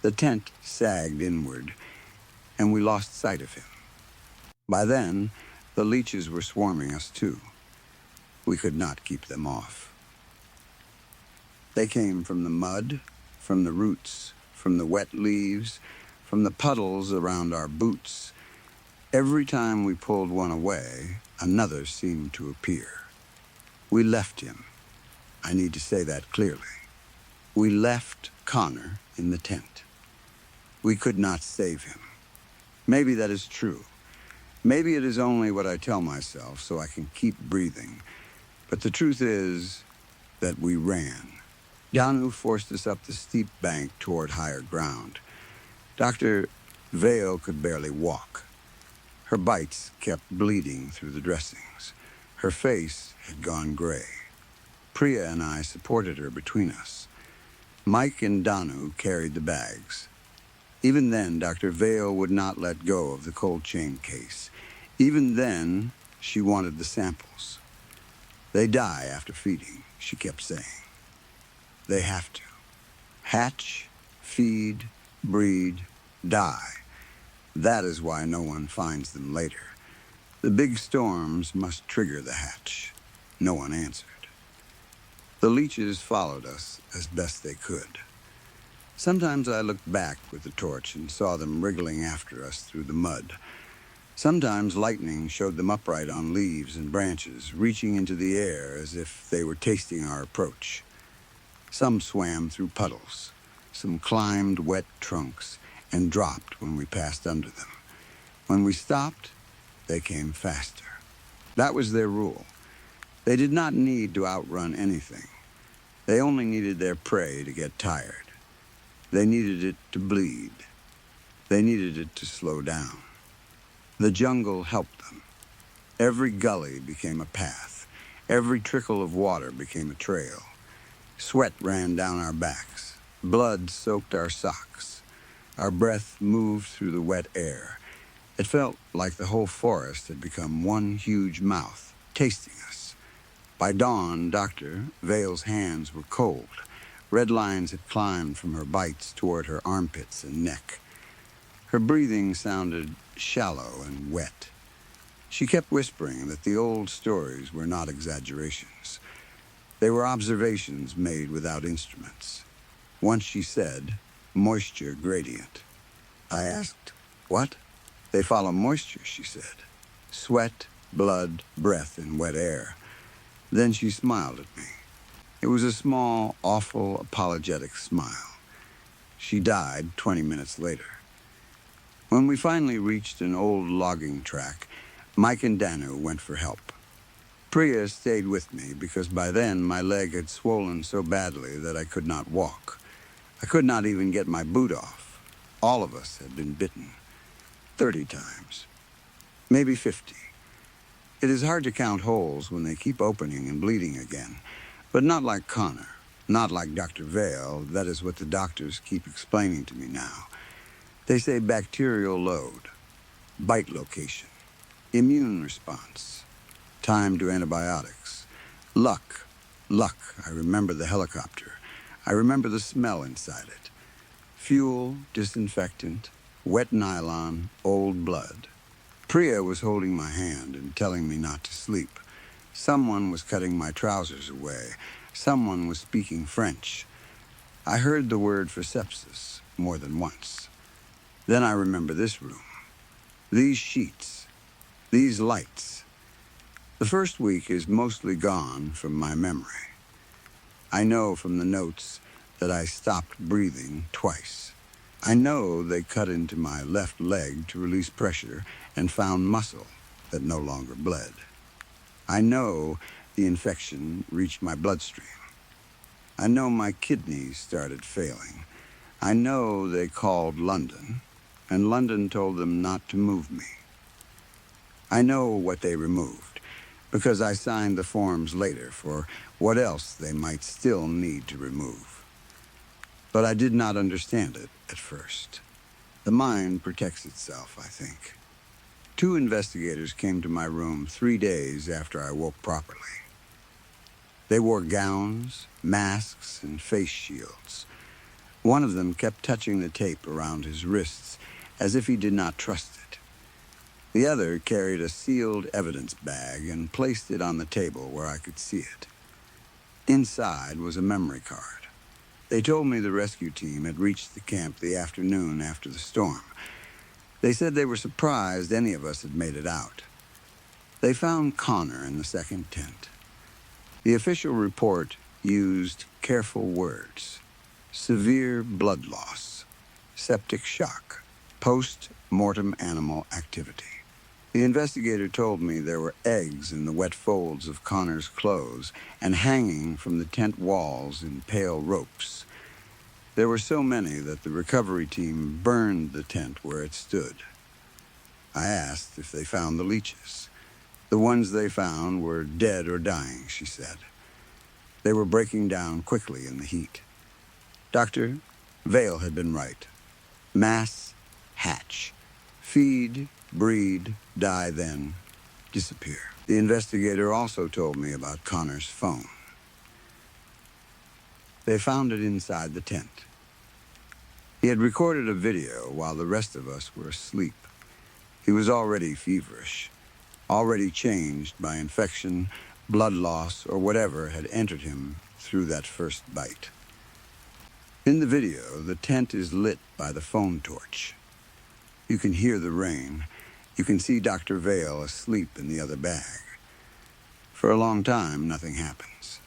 The tent sagged inward, and we lost sight of him. By then, the leeches were swarming us too. We could not keep them off. They came from the mud, from the roots, from the wet leaves, from the puddles around our boots. Every time we pulled one away, another seemed to appear. We left him. I need to say that clearly. We left Connor in the tent. We could not save him. Maybe that is true. Maybe it is only what I tell myself so I can keep breathing. But the truth is that we ran. Danu forced us up the steep bank toward higher ground. Dr. Vale could barely walk. Her bites kept bleeding through the dressings. Her face had gone gray. Priya and I supported her between us. Mike and Danu carried the bags. Even then, Dr. Vale would not let go of the cold chain case. Even then, she wanted the samples. They die after feeding, she kept saying. They have to. Hatch, feed, breed, die. That is why no one finds them later. The big storms must trigger the hatch. No one answered. The leeches followed us as best they could. Sometimes I looked back with the torch and saw them wriggling after us through the mud. Sometimes lightning showed them upright on leaves and branches, reaching into the air as if they were tasting our approach. Some swam through puddles. Some climbed wet trunks and dropped when we passed under them. When we stopped, they came faster. That was their rule. They did not need to outrun anything. They only needed their prey to get tired. They needed it to bleed. They needed it to slow down. The jungle helped them. Every gully became a path. Every trickle of water became a trail. Sweat ran down our backs. Blood soaked our socks. Our breath moved through the wet air. It felt like the whole forest had become one huge mouth, tasting us. By dawn, Dr. Vale's hands were cold. Red lines had climbed from her bites toward her armpits and neck. Her breathing sounded shallow and wet. She kept whispering that the old stories were not exaggerations. They were observations made without instruments. Once she said, moisture gradient. I asked, what? They follow moisture, she said. Sweat, blood, breath, and wet air. Then she smiled at me. It was a small, awful, apologetic smile. She died 20 minutes later. When we finally reached an old logging track, Mike and Danu went for help. Priya stayed with me because by then my leg had swollen so badly that I could not walk. I could not even get my boot off. All of us had been bitten. 30 times. Maybe 50. It is hard to count holes when they keep opening and bleeding again. But not like Connor. Not like Dr. Vale. That is what the doctors keep explaining to me now. They say bacterial load, bite location, immune response, time to antibiotics, luck. I remember the helicopter. I remember the smell inside it. Fuel, disinfectant, wet nylon, old blood. Priya was holding my hand and telling me not to sleep. Someone was cutting my trousers away. Someone was speaking French. I heard the word for sepsis more than once. Then I remember this room. These sheets. These lights. The first week is mostly gone from my memory. I know from the notes that I stopped breathing twice. I know they cut into my left leg to release pressure and found muscle that no longer bled. I know the infection reached my bloodstream. I know my kidneys started failing. I know they called London, and London told them not to move me. I know what they removed, because I signed the forms later for what else they might still need to remove. But I did not understand it at first. The mind protects itself, I think. 2 investigators came to my room 3 days after I woke properly. They wore gowns, masks, and face shields. One of them kept touching the tape around his wrists as if he did not trust it. The other carried a sealed evidence bag and placed it on the table where I could see it. Inside was a memory card. They told me the rescue team had reached the camp the afternoon after the storm. They said they were surprised any of us had made it out. They found Connor in the second tent. The official report used careful words: severe blood loss, septic shock, post-mortem animal activity. The investigator told me there were eggs in the wet folds of Connor's clothes and hanging from the tent walls in pale ropes. There were so many that the recovery team burned the tent where it stood. I asked if they found the leeches. The ones they found were dead or dying, she said. They were breaking down quickly in the heat. Dr. Vale had been right. Mass hatch. Feed, breed, die then, disappear. The investigator also told me about Connor's phone. They found it inside the tent. He had recorded a video while the rest of us were asleep. He was already feverish, already changed by infection, blood loss, or whatever had entered him through that first bite. In the video, the tent is lit by the phone torch. You can hear the rain. You can see Dr. Vale asleep in the other bag. For a long time, nothing happens.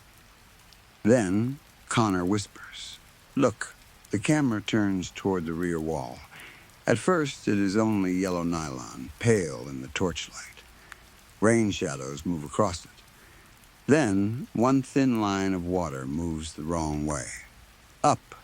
Then, Connor whispers, "Look." The camera turns toward the rear wall. At first, it is only yellow nylon, pale in the torchlight. Rain shadows move across it. Then, one thin line of water moves the wrong way. Up